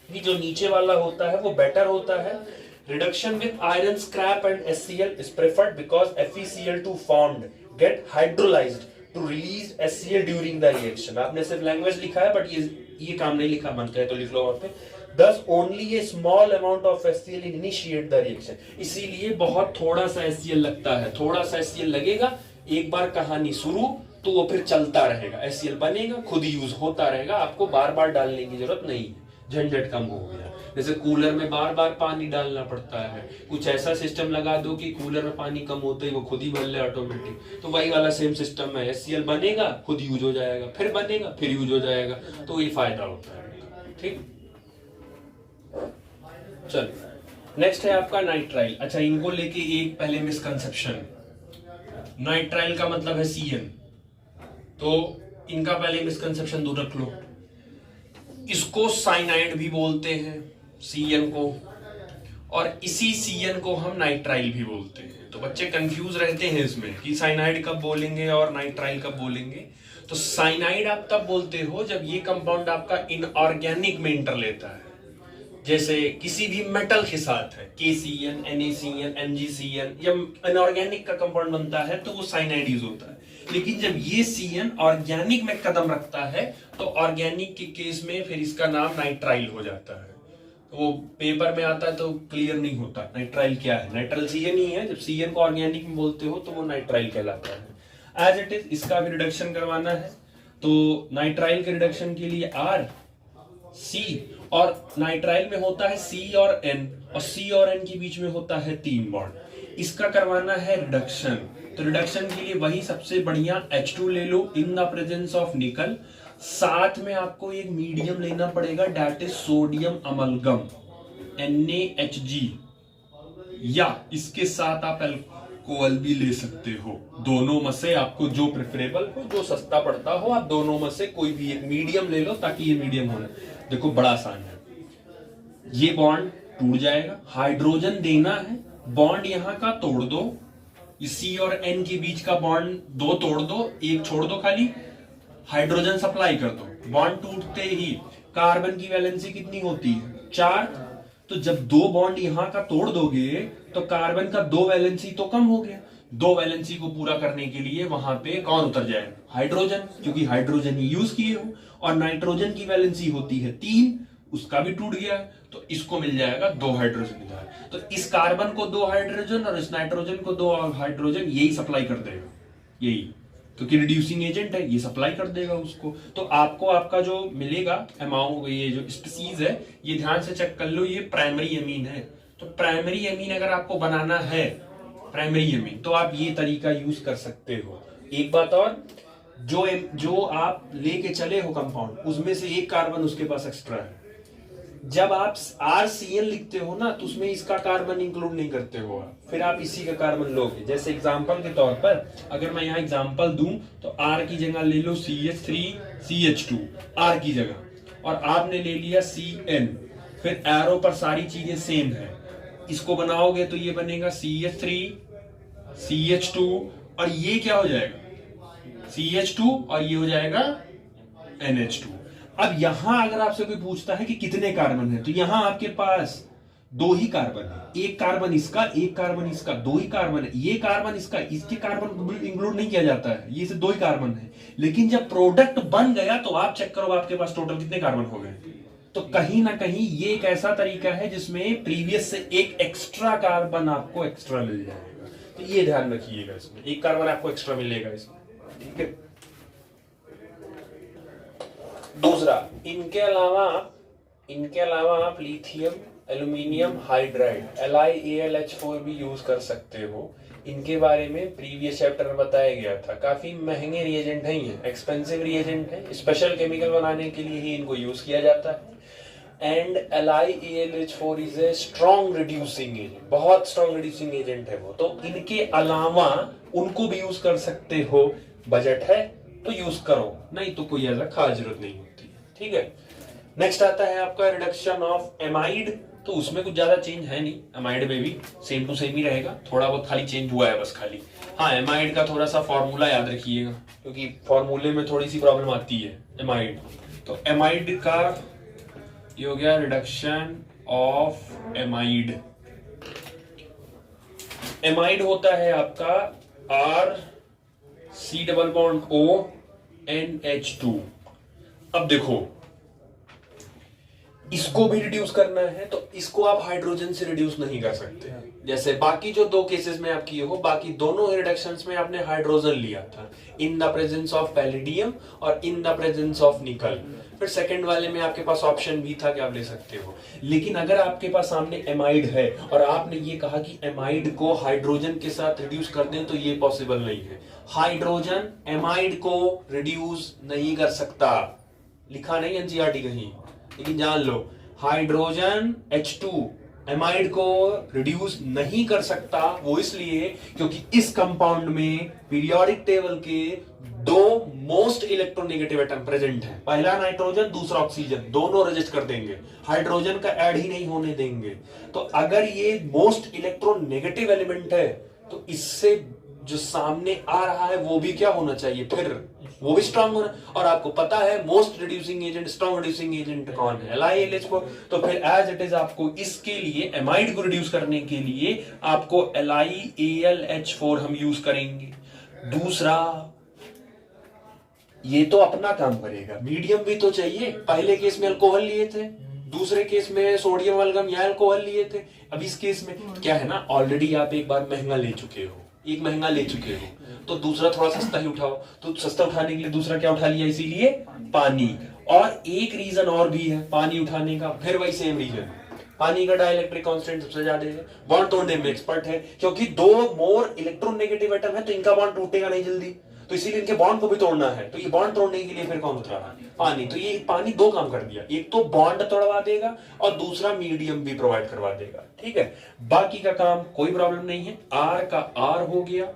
कि जो नीचे वाला होता है वो बेटर होता है। Reduction with iron scrap and HCl is preferred because FeCl2 formed get hydrolyzed to release HCl during the reaction। आपने सिर्फ लैंग्वेज लिखा है बट ये काम नहीं लिखा, बनता है तो लिख लो वहां पे। Thus only a small amount of HCl initiate the reaction। इसीलिए बहुत थोड़ा सा HCl लगता है, थोड़ा सा HCl लगेगा, एक बार कहानी शुरू तो वो फिर चलता रहेगा, HCl बनेगा, खुद ही यूज होता रहेगा, आपको बार बार डालने की जरूरत नहीं है, झंझट कम हो गया। जैसे कूलर में बार बार पानी डालना पड़ता है, कुछ ऐसा सिस्टम लगा दो कि कूलर में पानी कम होते ही वो खुद ही भर ले ऑटोमेटिक, तो वही वाला सेम सिस्टम है, HCl बनेगा, खुद यूज हो जाएगा, फिर बनेगा, फिर यूज हो जाएगा, तो ये फायदा होता है। ठीक, चलो नेक्स्ट है आपका नाइट्राइल। अच्छा, इनको लेके एक पहले मिसकंसेप्शन, नाइट्राइल का मतलब है CN, तो इनका पहले मिसकंसेप्शन दूर रख लो। इसको साइनाइड भी बोलते हैं CN को, और इसी CN को हम नाइट्राइल भी बोलते हैं। तो बच्चे कंफ्यूज रहते हैं इसमें कि साइनाइड कब बोलेंगे और नाइट्राइल कब बोलेंगे। तो साइनाइड आप तब बोलते हो जब ये कंपाउंड आपका इनऑर्गेनिक में इंटर लेता है, जैसे किसी भी मेटल के साथ है, KCN, NaCN, MgCN, जब इनऑर्गेनिक का कंपाउंड बनता है तो वो साइनाइड यूज होता है। लेकिन जब ये CN ऑर्गेनिक में कदम रखता है तो ऑर्गेनिक के केस में फिर इसका नाम नाइट्राइल हो जाता है। तो वो पेपर में आता है तो क्लियर नहीं होता नाइट्राइल क्या है, नाइट्राइल CN ही है। जब CN को ऑर्गेनिक में बोलते हो तो वो नाइट्राइल कहलाता है। एज इट इज इसका भी रिडक्शन करवाना है, तो नाइट्राइल के रिडक्शन के लिए R, C, और नाइट्राइल में होता है C और N, और C और N के बीच में होता है 3 बॉन्ड। इसका करवाना है रिडक्शन, तो रिडक्शन के लिए वही सबसे बढ़िया H2 ले लो in the presence of nickel, साथ में आपको एक मीडियम लेना पड़ेगा that is sodium amalgam NaHG, या इसके साथ आप अल्कोहल भी ले सकते हो। दोनों में से आपको जो प्रेफरेबल हो, जो सस्ता पड़ता हो, आप दोनों में से कोई भी एक मीडियम ले लो ताकि ये मीडियम हो। देखो बड़ा आसान है, ये बॉन्ड टूट जाएगा, हाइड्रोजन देना है, बॉन्ड यहां का तोड़ दो, सी और एन के बीच का बॉन्ड दो तोड़ दो, एक छोड़ दो, खाली हाइड्रोजन सप्लाई कर दो। बॉन्ड टूटते ही कार्बन की वैलेंसी कितनी होती है? 4। तो जब दो बॉन्ड यहां का तोड़ दोगे तो कार्बन का 2 वैलेंसी तो कम हो गया। 2 वैलेंसी को पूरा करने के लिए वहां पे कौन उतर जाएगा? हाइड्रोजन, क्योंकि हाइड्रोजन ही यूज किए हो। और नाइट्रोजन की वैलेंसी होती है 3, उसका भी टूट गया, तो इसको मिल जाएगा 2 हाइड्रोजन इधर। तो इस कार्बन को 2 हाइड्रोजन और इस नाइट्रोजन को 2 हाइड्रोजन, यही सप्लाई कर देगा, यही, क्योंकि रिड्यूसिंग एजेंट है, ये सप्लाई कर देगा उसको। तो आपको आपका जो मिलेगा अमाउंट, ये जो स्पीसीज है, ये ध्यान से चेक कर लो, ये प्राइमरी अमीन है। तो प्राइमरी अमीन अगर आपको बनाना है, प्राइमरी अमीन, तो आप ये तरीका यूज कर सकते हो। एक बात और, जो आप लेके चले हो कंपाउंड, उसमें से एक कार्बन उसके पास एक्स्ट्रा है, जब आप RCN लिखते हो ना, तो उसमें इसका कार्बन इंक्लूड नहीं करते हो आप, फिर आप इसी का कार्बन लोगे। जैसे एग्जांपल के तौर पर अगर मैं यहाँ एग्जांपल दूं, तो R की जगह ले लो CH3CH2, R की जगह, और आपने ले लिया CN, फिर एरो पर सारी चीजें सेम है, इसको बनाओगे तो ये बनेगा CH3CH2, और ये क्या हो जाएगा? CH2, और ये हो जाएगा NH2। अब यहां अगर आपसे कोई पूछता है कि कितने कार्बन है, तो यहां आपके पास 2 ही कार्बन है, एक कार्बन इसका, एक कार्बन इसका, 2 ही कार्बन है। ये कार्बन इसका, इसके कार्बन इंक्लूड नहीं किया जाता है, ये सिर्फ 2 ही कार्बन है। लेकिन जब प्रोडक्ट बन गया तो आप चेक करो आपके पास टोटल कितने कार्बन हो गए। तो कहीं ना कहीं ये एक ऐसा तरीका है जिसमें प्रीवियस से एक एक्स्ट्रा कार्बन आपको एक्स्ट्रा मिल जाएगा। तो ये ध्यान रखिएगा, इसमें एक कार्बन आपको एक्स्ट्रा मिलेगा इसमें, ठीक है। दूसरा, इनके अलावा आप लिथियम एल्यूमिनियम हाइड्राइड LiAlH4 भी यूज कर सकते हो। इनके बारे में प्रीवियस चैप्टर में बताया गया था। काफी महंगे रिएजेंट है, ये एक्सपेंसिव रिएजेंट है, स्पेशल केमिकल बनाने के लिए ही इनको यूज किया जाता है। And LiAlH4 is a strong reducing agent, बहुत स्ट्रॉन्ग रिड्यूसिंग एजेंट है वो। तो इनके अलावा उनको भी यूज कर सकते हो, बजट है तो यूज करो, नहीं तो कोई ऐसा खास जरूरत नहीं होती, ठीक है। नेक्स्ट आता है आपका रिडक्शन ऑफ एमाइड। तो उसमें कुछ ज्यादा चेंज है नहीं, एमाइड में भी सेम टू सेम ही रहेगा, थोड़ा बहुत खाली चेंज हुआ है बस खाली। हाँ, एमाइड का थोड़ा सा फॉर्मूला याद रखिएगा, क्योंकि फॉर्मूले में थोड़ी सी प्रॉब्लम आती है एमाइड। तो एमाइड का ये हो गया रिडक्शन ऑफ एमाइड। एमाइड होता है आपका RC≡ONH2। अब देखो, इसको भी रिड्यूस करना है तो इसको आप हाइड्रोजन से रिड्यूस नहीं कर सकते, जैसे बाकी जो 2 केसेस में आप किए हो। बाकी दोनों रिडक्शंस में आपने हाइड्रोजन लिया था, इन द प्रेजेंस ऑफ पैलेडियम और इन द प्रेजेंस ऑफ निकल। फिर सेकंड वाले में आपके पास ऑप्शन भी था कि आप ले सकते हो। लेकिन अगर आपके पास सामने एमाइड है और आपने ये कहा कि एमाइड को हाइड्रोजन के साथ रिड्यूस कर दें, तो ये पॉसिबल नहीं है। हाइड्रोजन एमाइड को रिड्यूस नहीं कर सकता, लिखा नहीं एनसीईआरटी कहीं, लेकिन जान लो, हाइड्रोजन H2 एमाइड को रिड्यूस नहीं कर सकता। वो इसलिए क्योंकि इस कंपाउंड में पीरियोडिक टेबल के 2 मोस्ट इलेक्ट्रोनेगेटिव एटम प्रेजेंट हैं, पहला नाइट्रोजन, दूसरा ऑक्सीजन, दोनों रजिस्ट कर देंगे, हाइड्रोजन का ऐड ही नहीं होने देंगे। तो अगर ये मोस्ट इलेक्ट्रोनेगेटिव एलिमेंट है, तो इससे जो सामने आ रहा है वो भी क्या होना चाहिए, फिर वो भी स्ट्रांग होना। और आपको पता है most reducing agent, strong reducing agent कौन है, LiAlH4। तो फिर एज इट इज आपको इसके लिए एमाइड को रिड्यूस करने के लिए आपको LiAlH4 हम यूज करेंगे। दूसरा, ये तो अपना काम करेगा, मीडियम भी तो चाहिए। पहले केस में अल्कोहल लिए थे, दूसरे केस में सोडियम वल्गम या अल्कोहल लिए थे। अब इस केस में क्या है ना, ऑलरेडी आप एक बार महंगा ले चुके हो, एक महंगा ले चुके हो, तो दूसरा थोड़ा सस्ता ही उठाओ। तो सस्ता उठाने के लिए दूसरा क्या उठा लिया, इसीलिए पानी। और एक रीजन और भी है पानी उठाने का, फिर वही सेम रीजन, पानी का डाइलेक्ट्रिक कांस्टेंट सबसे ज्यादा है, बॉन्ड तोड़ने में एक्सपर्ट है, क्योंकि 2 मोर इलेक्ट्रोनेगेटिव एटम है तो इनका बॉन्ड टूटेगा नहीं जल्दी, तो इसीलिए इनके बॉन्ड को भी तोड़ना है। तो ये बॉन्ड तोड़ने के लिए फिर कौन उतरा, पानी। तो ये पानी 2 काम कर दिया, एक तो बॉन्ड तोड़वा देगा और दूसरा मीडियम भी प्रोवाइड करवा देगा, ठीक है। बाकी का काम कोई प्रॉब्लम नहीं है। R का R हो गया।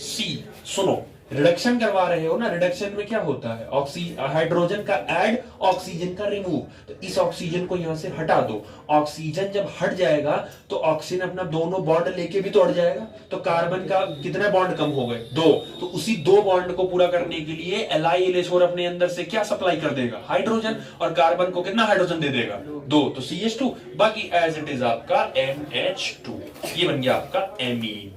C सुनो, रिडक्शन करवा रहे हो ना, रिडक्शन में क्या होता है, हाइड्रोजन का ऐड, ऑक्सीजन का रिमूव। तो इस ऑक्सीजन को यहां से हटा दो, ऑक्सीजन जब हट जाएगा तो ऑक्सीजन अपना दोनों बॉन्ड लेके भी तो हट जाएगा, तो कार्बन का कितने बॉन्ड कम हो गए, 2। तो उसी 2 बॉन्ड को पूरा करने के लिए LiLH4 अपने अंदर से क्या सप्लाई कर देगा, हाइड्रोजन, और कार्बन को कितना हाइड्रोजन दे देगा, 2, तो CH2, बाकी एज इट इज आपका NH2, ये बन गया आपका एमीन।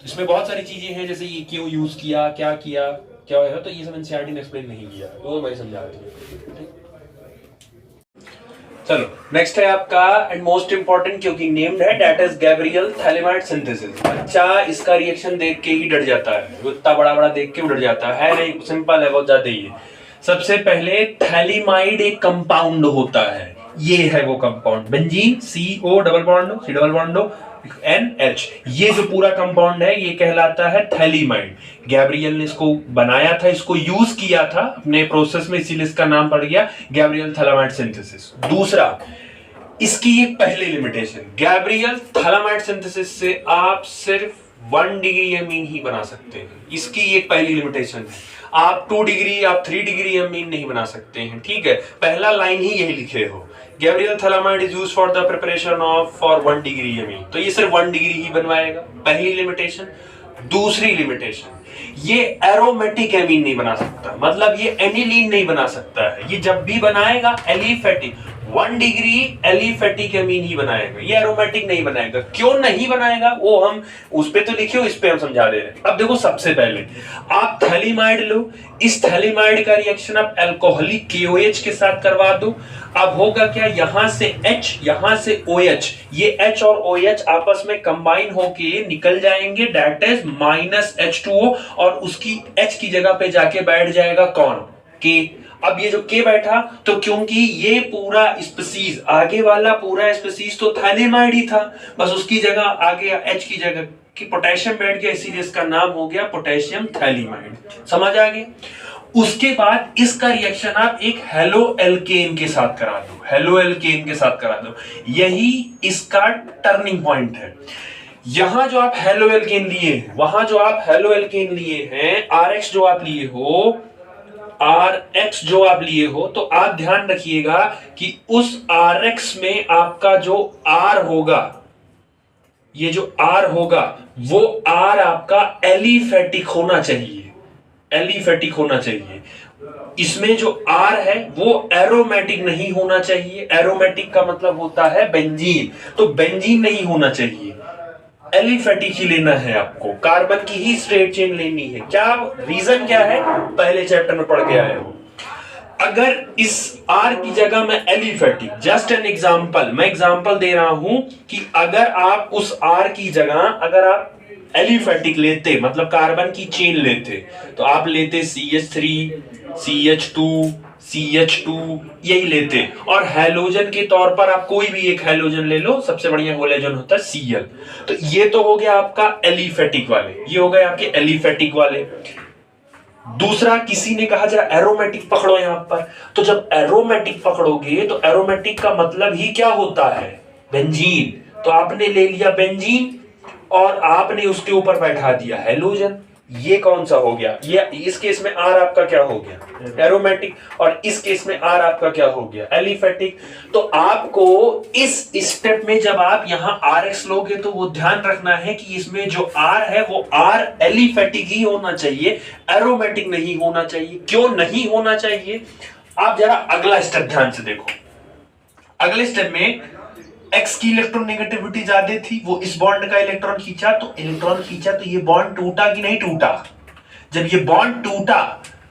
इसमें बहुत सारी चीजें हैं, जैसे ये क्यों यूज किया, क्या किया, क्या है, तो ये सब एनसीईआरटी ने एक्सप्लेन नहीं किया, वो मैं समझा रही। चलो नेक्स्ट है आपका एंड मोस्ट इंपॉर्टेंट, क्योंकि नेम्ड है, that is Gabriel phthalimide synthesis. बच्चा इसका रिएक्शन देख के ही डर जाता है, इतना बड़ा बड़ा देख के डर जाता है नहीं, सिंपल है, बहुत ज्यादा ही है। सबसे पहले थैलीमाइड एक कंपाउंड होता है, ये है वो compound, benzene, CO double bond, C double bond, NH, ये जो पूरा कंपाउंड है ये कहलाता है थैलीमाइड। गैब्रियल ने इसको बनाया था, इसको यूज किया था अपने प्रोसेस में, इसीलिए इसका नाम पड़ गया गैब्रियल थैलामाइड सिंथेसिस। दूसरा, इसकी एक पहली लिमिटेशन, गैब्रियल थैलामाइड सिंथेसिस से आप सिर्फ 1 डिग्री एमीन ही बना सकते हैं, इसकी एक पहली लिमिटेशन है। आप 2 डिग्री, आप 3 डिग्री एमीन नहीं बना सकते हैं, ठीक है, पहला लाइन ही यही लिखे हो, Gabriel phthalimide is used for the preparation of for 1 degree amine, तो ये सिर्फ 1 डिग्री ही बनवाएगा, पहली लिमिटेशन। दूसरी लिमिटेशन, ये एरोमेटिक एमीन नहीं बना सकता, मतलब ये एनिलीन नहीं बना सकता है, ये जब भी बनाएगा एलिफेटिक 1 डिग्री एलिफेटिक एमीन ही बनाएगा, ये एरोमेटिक नहीं बनाएगा। क्यों नहीं बनाएगा वो हम उस पे तो लिखे हो, इस पे हम समझा दे रहे हैं। अब देखो, सबसे पहले आप थैलीमाइड लो, इस थैलीमाइड का रिएक्शन आप अल्कोहलिक KOH के साथ करवा दो। अब होगा क्या, यहां से H, यहां से OH, ये H और OH आपस में कंबाइन होके निकल जाएंगे, दैट इज -H2O, और उसकी H की जगह पे जाके बैठ जाएगा कौन, K। अब ये जो K बैठा, तो क्योंकि ये पूरा स्पीसीज, आगे वाला पूरा स्पीसीज तो थैलीमाइड ही था, बस उसकी जगह आगे H की जगह कि पोटेशियम बैठ गया, इसीलिए इसका नाम हो गया पोटेशियम थैलीमाइड। समझ आ गया। उसके बाद इसका रिएक्शन आप एक हेलो एल्केन के साथ करा दो, हेलो एल्केन के साथ करा दो, यही इसका टर्निंग पॉइंट है। यहां जो आप हेलो एल्केन लिए हैं, वहां जो आप हेलो एल्केन लिए हैं, RX जो आप लिए हो, RX जो आप लिए हो, तो आप ध्यान रखिएगा कि उस RX में आपका जो R होगा, ये जो R होगा, वो R आपका एलिफेटिक होना चाहिए, एलिफेटिक होना चाहिए। इसमें जो R है वो एरोमेटिक नहीं होना चाहिए, एरोमेटिक का मतलब होता है बेंजीन, तो बेंजीन नहीं होना चाहिए, एलिफेटिक ही लेना है आपको, कार्बन की ही स्ट्रेट चेन लेनी है। क्या रीजन क्या है, पहले चैप्टर में पढ़ के आए हो। अगर इस R की जगह में एलिफेटिक, जस्ट एन एग्जांपल, मैं एग्जांपल दे रहा हूं कि अगर आप उस R की जगह अगर आप एलिफेटिक लेते, मतलब कार्बन की चेन लेते, तो आप लेते CH3, CH2, CH2, यही लेते, और हैलोजन के तौर पर आप कोई भी एक हैलोजन ले लो, सबसे बढ़िया हैलोजन होता है Cl। तो ये तो हो गया आपका एलिफेटिक वाले, ये हो गए आपके एलिफेटिक वाले। दूसरा, किसी ने कहा जरा एरोमेटिक पकड़ो यहां पर, तो जब एरोमेटिक पकड़ोगे तो एरोमेटिक का मतलब ही क्या होता है, बेंजीन। तो आपने ले लिया बेंजीन और आपने उसके ऊपर बैठा दिया हैलोजन, ये कौन सा हो गया, ये इस केस में R आपका क्या हो गया, एरोमेटिक, और इस केस में R आपका क्या हो गया, एलिफेटिक। तो आपको इस स्टेप में जब आप यहां RX लोगे तो वो ध्यान रखना है कि इसमें जो R है वो R एलिफेटिक ही होना चाहिए, एरोमेटिक नहीं होना चाहिए। क्यों नहीं होना चाहिए, आप जरा अगला स्टेप ध्यान से देखो। अगले स्टेप में X की इलेक्ट्रॉन नेगेटिविटी ज्यादा थी, वो इस बॉन्ड का इलेक्ट्रॉन खींचा, तो ये बॉन्ड टूटा कि नहीं टूटा। जब ये बॉन्ड टूटा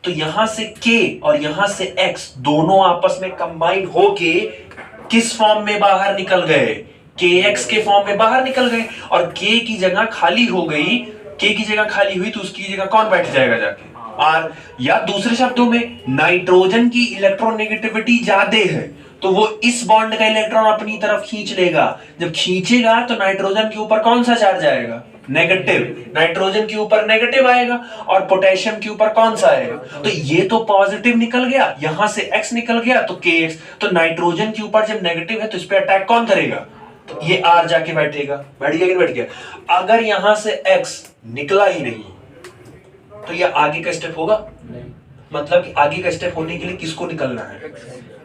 तो यहां से K और यहां से X दोनों आपस में कंबाइन होके किस फॉर्म में बाहर निकल गए, KX के फॉर्म में बाहर निकल गए, और K की जगह खाली हो गई, K की जगह खाली हुई तो उसकी जगह कौन बैठ जाएगा जाके, R। या दूसरे शब्दों में नाइट्रोजन की इलेक्ट्रॉन नेगेटिविटी ज्यादा है, तो वो इस बॉन्ड का इलेक्ट्रॉन अपनी तरफ खींच लेगा। जब खींचेगा तो नाइट्रोजन के ऊपर कौन सा चार्ज आएगा, नेगेटिव, नाइट्रोजन के ऊपर नेगेटिव आएगा, और पोटेशियम के ऊपर कौन सा आएगा, तो ये तो पॉजिटिव निकल गया, यहां से X निकल गया तो KX। तो नाइट्रोजन के ऊपर जब नेगेटिव है तो इस पे अटैक कौन करेगा, तो ये R जाके बैठेगा, बैठ गया कि बैठ गया। अगर यहां से X निकला ही नहीं, तो ये आगे का स्टेप होगा नहीं। मतलब कि आगे का स्टेप होने के लिए किसको निकलना है,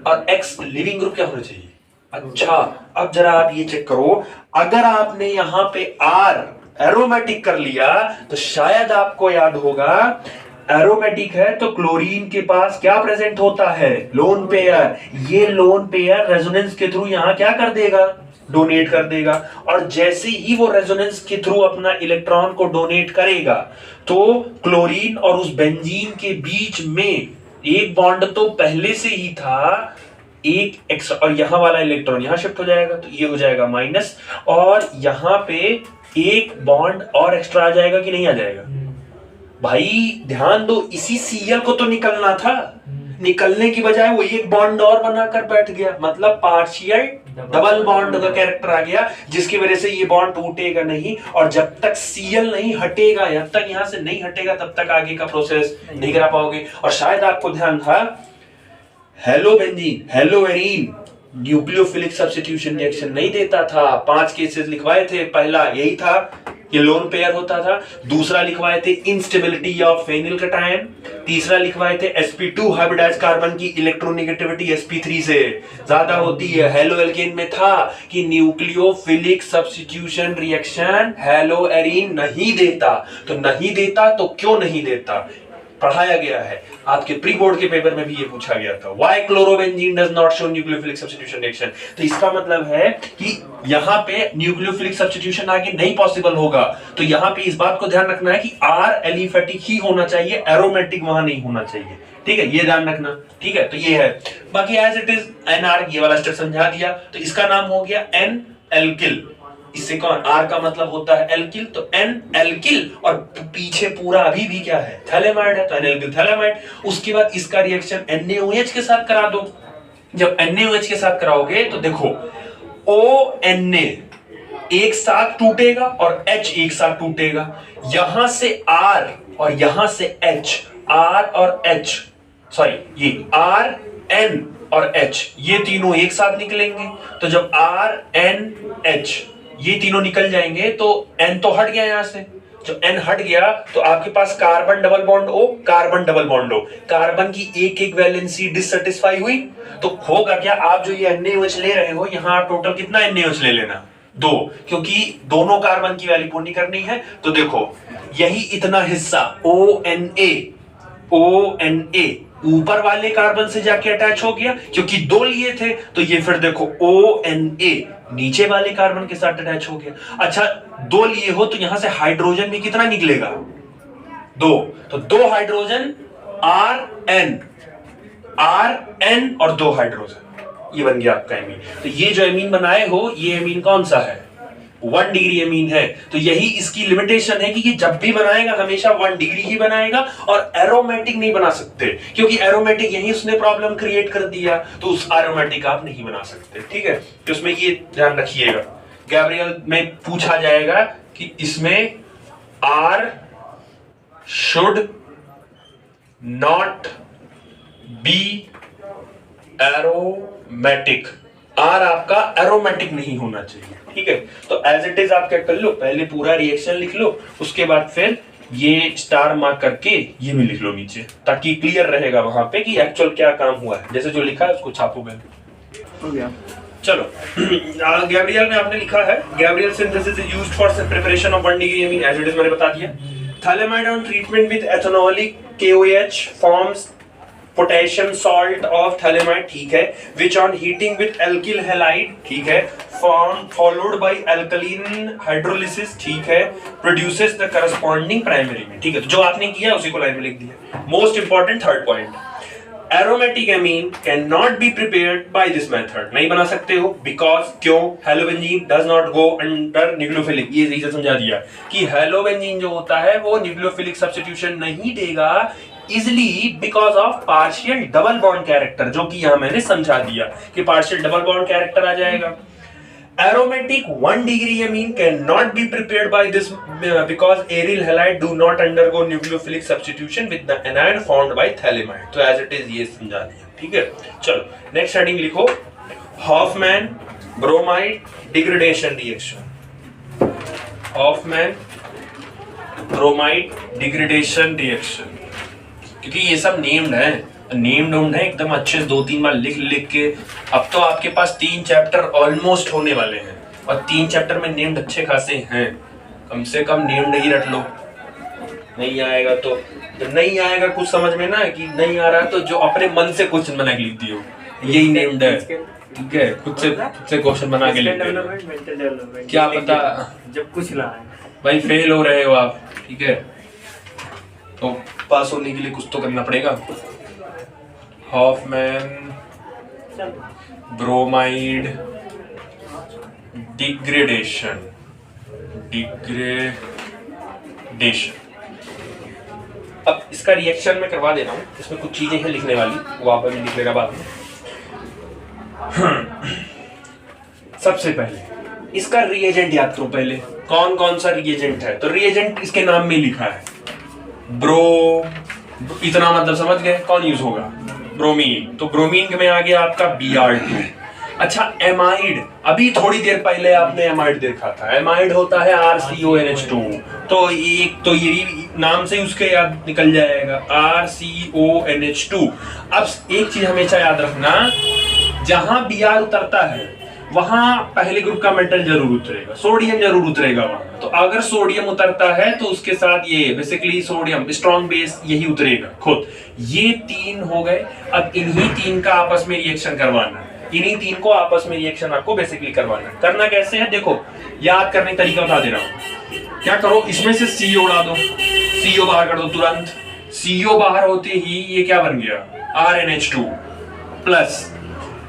और एक्स लिविंग ग्रुप क्या होना चाहिए। अच्छा, अब जरा आप ये चेक करो, अगर आपने यहां पे आर एरोमेटिक कर लिया तो शायद आपको याद होगा, एरोमेटिक है तो क्लोरीन के पास क्या प्रेजेंट होता है, लोन पेयर। ये लोन पेयर रेजोनेंस के थ्रू यहां क्या कर देगा, डोनेट कर देगा, और जैसे ही वो रेजोनेंस के थ्रू अपना इलेक्ट्रॉन को डोनेट करेगा तो क्लोरीन और उस बेंजीन के बीच में एक बॉन्ड तो पहले से ही था, एक एक्स्ट्रा, और यहां वाला इलेक्ट्रॉन यहां शिफ्ट हो जाएगा तो ये हो जाएगा माइनस, और यहां पे एक बॉन्ड और एक्स्ट्रा आ जाएगा कि नहीं आ जाएगा। भाई ध्यान दो, इसी सीएल को तो निकलना था, निकलने की बजाय वो एक बॉन्ड और बनाकर बैठ गया, मतलब पार्शियल डबल बॉन्ड का कैरेक्टर आ गया, जिसकी वजह से ये बॉन्ड टूटेगा नहीं, और जब तक सीएल नहीं हटेगा, जब तक यहां से नहीं हटेगा, तब तक आगे का प्रोसेस नहीं करा पाओगे। और शायद आपको ध्यान था, hello benzene, hello arene nucleophilic substitution reaction नहीं देता था। 5 केसेस लिखवाए थे, पहला यही था कि लोन पेयर होता था, दूसरा लिखवाए थे इंस्टेबिलिटी ऑफ फेनिल कटायन, तीसरा लिखवाए थे sp2 हाइब्रिडाइज कार्बन की इलेक्ट्रोनेगेटिविटी sp3 से ज्यादा होती है। हेलो एल्केन में था कि nucleophilic substitution reaction hello arene नहीं देता, तो नहीं देता तो क्यों नहीं देता, पढ़ाया गया है, आपके प्री बोर्ड के पेपर में भी ये पूछा गया था, why chlorobenzene does not show nucleophilic substitution reaction. तो इसका मतलब है कि यहां पे न्यूक्लियोफिलिक सब्स्टिट्यूशन आगे नहीं पॉसिबल होगा, तो यहां पे इस बात को ध्यान रखना है कि आर एलिफेटिक ही होना चाहिए, एरोमेटिक वहां नहीं होना चाहिए, ठीक है, ये ध्यान रखना, ठीक है। तो ये है, बाकी एज इट इज एनआर, ये वाला स्टेप समझा दिया, तो इसका नाम हो गया एन एल्किल, इससे कौन, आर का मतलब होता है एल्किल, तो एन एल्किल, और पीछे पूरा अभी भी क्या है, थैलेमाइड है, तो एन एल्किल थैलेमाइड। उसके बाद इसका रिएक्शन NaOH के साथ करा दो, जब NaOH के साथ कराओगे तो देखो ONA एक साथ टूटेगा और H एक साथ टूटेगा, यहां से R और यहां से H, R और H, सॉरी ये R N और H, ये तीनों एक साथ निकलेंगे, तो जब R N H ये तीनों निकल जाएंगे तो N तो हट गया यहां से, जब N हट गया तो आपके पास carbon double bond O, carbon double bond O, carbon की एक एक वैलेंसी डिससैटिस्फाई हुई, तो होगा क्या, आप जो ये NaOH ले रहे हो, यहां आप टोटल कितना NaOH ले लेना, 2, क्योंकि दोनों कार्बन की वैल्यू पूरी करनी है। तो देखो यही इतना हिस्सा ONA ऊपर वाले कार्बन से जाके अटैच हो गया, क्योंकि 2 लिए थे, तो ये फिर देखो ONA नीचे वाले कार्बन के साथ अटैच हो गया। अच्छा 2 लिए हो तो यहां से हाइड्रोजन में कितना निकलेगा, 2, तो 2 हाइड्रोजन RN और 2 हाइड्रोजन, ये बन गया आपका एमीन। तो ये जो एमीन बनाए हो, ये एमीन कौन सा है, 1 डिग्री एमीन है, तो यही इसकी लिमिटेशन है कि ये जब भी बनाएगा हमेशा 1 डिग्री ही बनाएगा, और एरोमेटिक नहीं बना सकते, क्योंकि एरोमेटिक यही उसने प्रॉब्लम क्रिएट कर दिया, तो उस एरोमेटिक आप नहीं बना सकते, ठीक है। तो उसमें ये ध्यान रखिएगा, गैब्रियल में पूछा जाएगा कि इसमें R should not be aromatic, R आपका एरोमेटिक नहीं होना चाहिए, ठीक है। तो एज इट इज आप क्या कर लो, पहले पूरा रिएक्शन लिख लो, उसके बाद फिर ये स्टार मार्क करके ये भी लिख लो नीचे, ताकि क्लियर रहेगा वहां पे कि एक्चुअल क्या काम हुआ है, जैसे जो लिखा है उसको छापो हो गया। चलो गैब्रियल में आपने लिखा है, Gabriel synthesis is used for preparation of 1 degree amine, as it is मैंने बता दिया। Phthalimide on treatment with ethanolic KOH forms potassium salt of phthalimide, ठीक है, which on heating with alkyl halide, ठीक है, form followed by alkaline hydrolysis, ठीक है, produces the corresponding primary में, ठीक है। तो जो आपने किया उसी को लाइन में लिख दिया। Most important third point, aromatic amine can not be prepared by this method, नहीं बना सकते हो, बिकॉज क्यों, halobenzene does not go under nucleophilic, ये रीजन समझा दिया कि हेलोबेंजीन जो होता है वो न्यूक्लियोफिलिक सब्स्टिट्यूशन नहीं देगा easily, because of partial double bond character, जो कि यहां मैंने समझा दिया कि पार्शियल डबल बॉन्ड कैरेक्टर आ जाएगा। Aromatic 1 degree amine cannot be prepared by this because aryl halide do not undergo nucleophilic substitution with the anion formed by thalamide. तो as it is ये समझा दिया, ठीक है। चलो नेक्स्ट हेडिंग लिखो, Hoffmann bromide degradation reaction, Hoffmann bromide degradation reaction, क्योंकि ये सब नेम्ड है, नेम्ड है एकदम अच्छे से 2-3 बार लिख लिख के। अब तो आपके पास 3 चैप्टर ऑलमोस्ट होने वाले हैं और 3 चैप्टर में नेम्ड अच्छे खासे हैं, कम से कम नेम्ड ही रट लो। नहीं आएगा तो नहीं आएगा कुछ समझ में ना कि नहीं आ रहा, तो जो अपने मन से क्वेश्चन बना के लिख दियो, यही नेम्ड है, ठीक है। खुद से क्वेश्चन बना के लिख दियो, क्या पता जब कुछ ना है भाई फेल हो रहे हो आप, ठीक है। तो पास होने के लिए कुछ तो करना पड़ेगा। हॉफमैन ब्रोमाइड डिग्रेडेशन अब इसका रिएक्शन मैं करवा दे रहा हूँ, इसमें कुछ चीजें हैं लिखने वाली, वो आप अभी लिख लेगा बाद में। सबसे पहले इसका रिएजेंट याद करो पहले, कौन कौन सा रिएजेंट है। तो रिएजेंट इसके नाम में लिखा है ब्रो, इतना मतलब समझ गए कौन यूज होगा, ब्रोमीन। तो ब्रोमीन में आ गया आपका Br2। अच्छा एमाइड, अभी थोड़ी देर पहले आपने एमाइड देखा था, एमाइड होता है RCONH2। तो एक तो ये नाम से उसके याद निकल जाएगा RCONH2। अब एक चीज हमेशा याद रखना, जहां Br उतरता है वहां पहले ग्रुप का मेटल जरूर उतरेगा, सोडियम जरूर उतरेगा वहां। तो अगर सोडियम उतरता है तो उसके साथ ये बेसिकली सोडियम स्ट्रॉन्ग बेस यही उतरेगा खुद। ये 3 हो गए। अब इन्हीं 3 का आपस में रिएक्शन करवाना, इन्हीं 3 को आपस में रिएक्शन आपको बेसिकली करवाना। करना कैसे है देखो, याद करने का तरीका बता दे रहा हूं। क्या करो, इसमें से CO उड़ा दो, CO बाहर कर दो तुरंत। CO बाहर होते ही ये क्या बन गया, RNH2 प्लस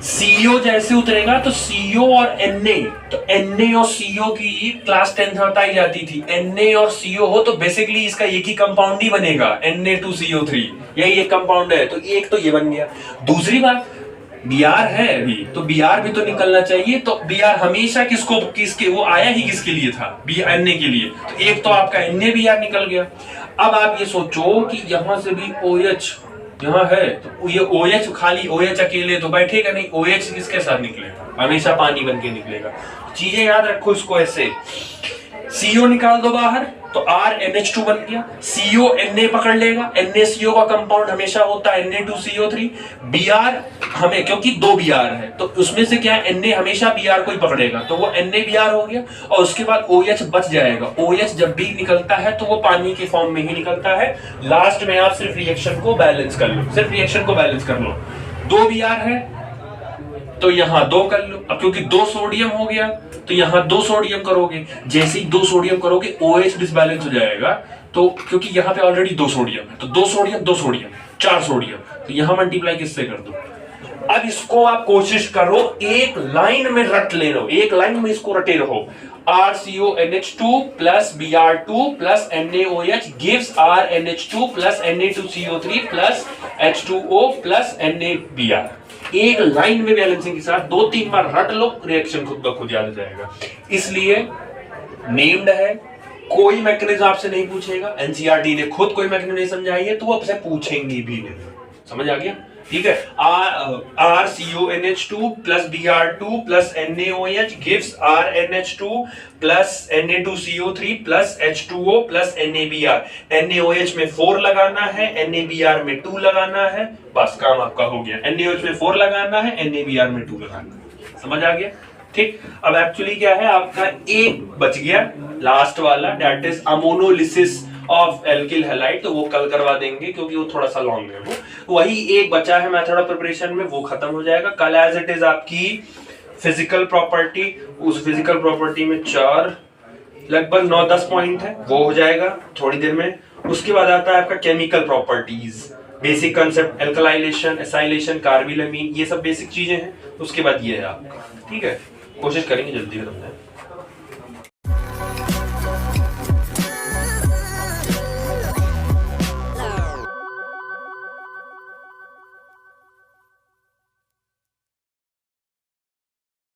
CO जैसे उतरेगा तो CO और Na, तो Na और CO की क्लास 10 में बताई जाती थी। Na और CO हो तो बेसिकली इसका एक ही कंपाउंड ही बनेगा, Na2CO3, यही एक कंपाउंड है। तो एक तो ये बन गया। दूसरी बात, Br है अभी, तो Br भी तो निकलना चाहिए। तो Br हमेशा किसके वो आया ही किसके लिए था, Na के लिए। तो एक तो आपका NaBr निकल गया। अब आप ये सोचो कि यहां से भी OH यहाँ है, तो ये OH खाली OH अकेले तो बैठेगा नहीं, OH किसके साथ निकलेगा, हमेशा पानी बन के निकलेगा। चीजें याद रखो इसको ऐसे, CO निकाल दो बाहर तो RNH2 बन गया, CO Na पकड़ लेगा, NaCO का कंपाउंड हमेशा होता है Na2CO3। Br हमें क्योंकि 2 Br है तो उसमें से क्या है, Na हमेशा Br को ही पकड़ेगा, तो वो NaBr हो गया। और उसके बाद OH बच जाएगा। OH जब भी निकलता है तो वो पानी के फॉर्म में ही निकलता है। लास्ट में आप सिर्फ रिएक्शन को बैलेंस कर लो, सिर्फ रिएक्शन को बैलेंस कर लो। 2 Br है तो यहाँ 2 कर लो। अब क्योंकि 2 सोडियम हो गया तो यहाँ 2 सोडियम करोगे, जैसे ही 2 सोडियम करोगे OH डिसबैलेंस हो जाएगा। तो क्योंकि यहाँ पे ऑलरेडी 2 सोडियम है तो 2 सोडियम 2 सोडियम 4 सोडियम, तो यहाँ मल्टीप्लाई किससे कर दो। अब इसको आप कोशिश करो एक लाइन में रट ले रहो, एक लाइन में इसको रटे रहो। RCONH2 plus Br2 plus NaOH gives RNH2 plus Na2CO3 plus H2O plus NaBr। एक लाइन में बैलेंसिंग के साथ 2-3 बार रट लो, रिएक्शन खुद ब खुद याद आ जाएगा। इसलिए नेम्ड है, कोई मैकेनिज्म आपसे नहीं पूछेगा, एनसीईआरटी ने खुद कोई मैकेनिज्म नहीं समझाई है तो वो आपसे पूछेंगे भी नहीं। समझ आ गया, ठीक है। RCONH2 plus Br2 plus NaOH gives RNH2 plus Na2CO3 plus H2O plus NaBr। NaOH में 4 लगाना है, NaBr में 2 लगाना है, बस काम आपका हो गया। NaOH में 4 लगाना है, NaBr में 2 लगाना है। समझ आ गया, ठीक। अब एक्चुअली क्या है, आपका एक बच गया लास्ट वाला, that is ammonolysis of alkyl halide. तो वो कल करवा देंगे क्योंकि वो थोड़ा सा लॉन्ग है। वो वही एक बचा है मेथड ऑफ प्रिपरेशन में, वो खत्म हो जाएगा कल। एज इट इज आपकी फिजिकल प्रॉपर्टी, उस फिजिकल प्रॉपर्टी में 4 लगभग 9-10 पॉइंट है, वो हो जाएगा थोड़ी देर में। उसके बाद आता है आपका chemical properties, basic concept, alkylation, acylation, carbylamine, ये सब बेसिक चीजें हैं। उसके बाद ये है आपका, ठीक है। कोशिश करेंगे जल्दी खत्म।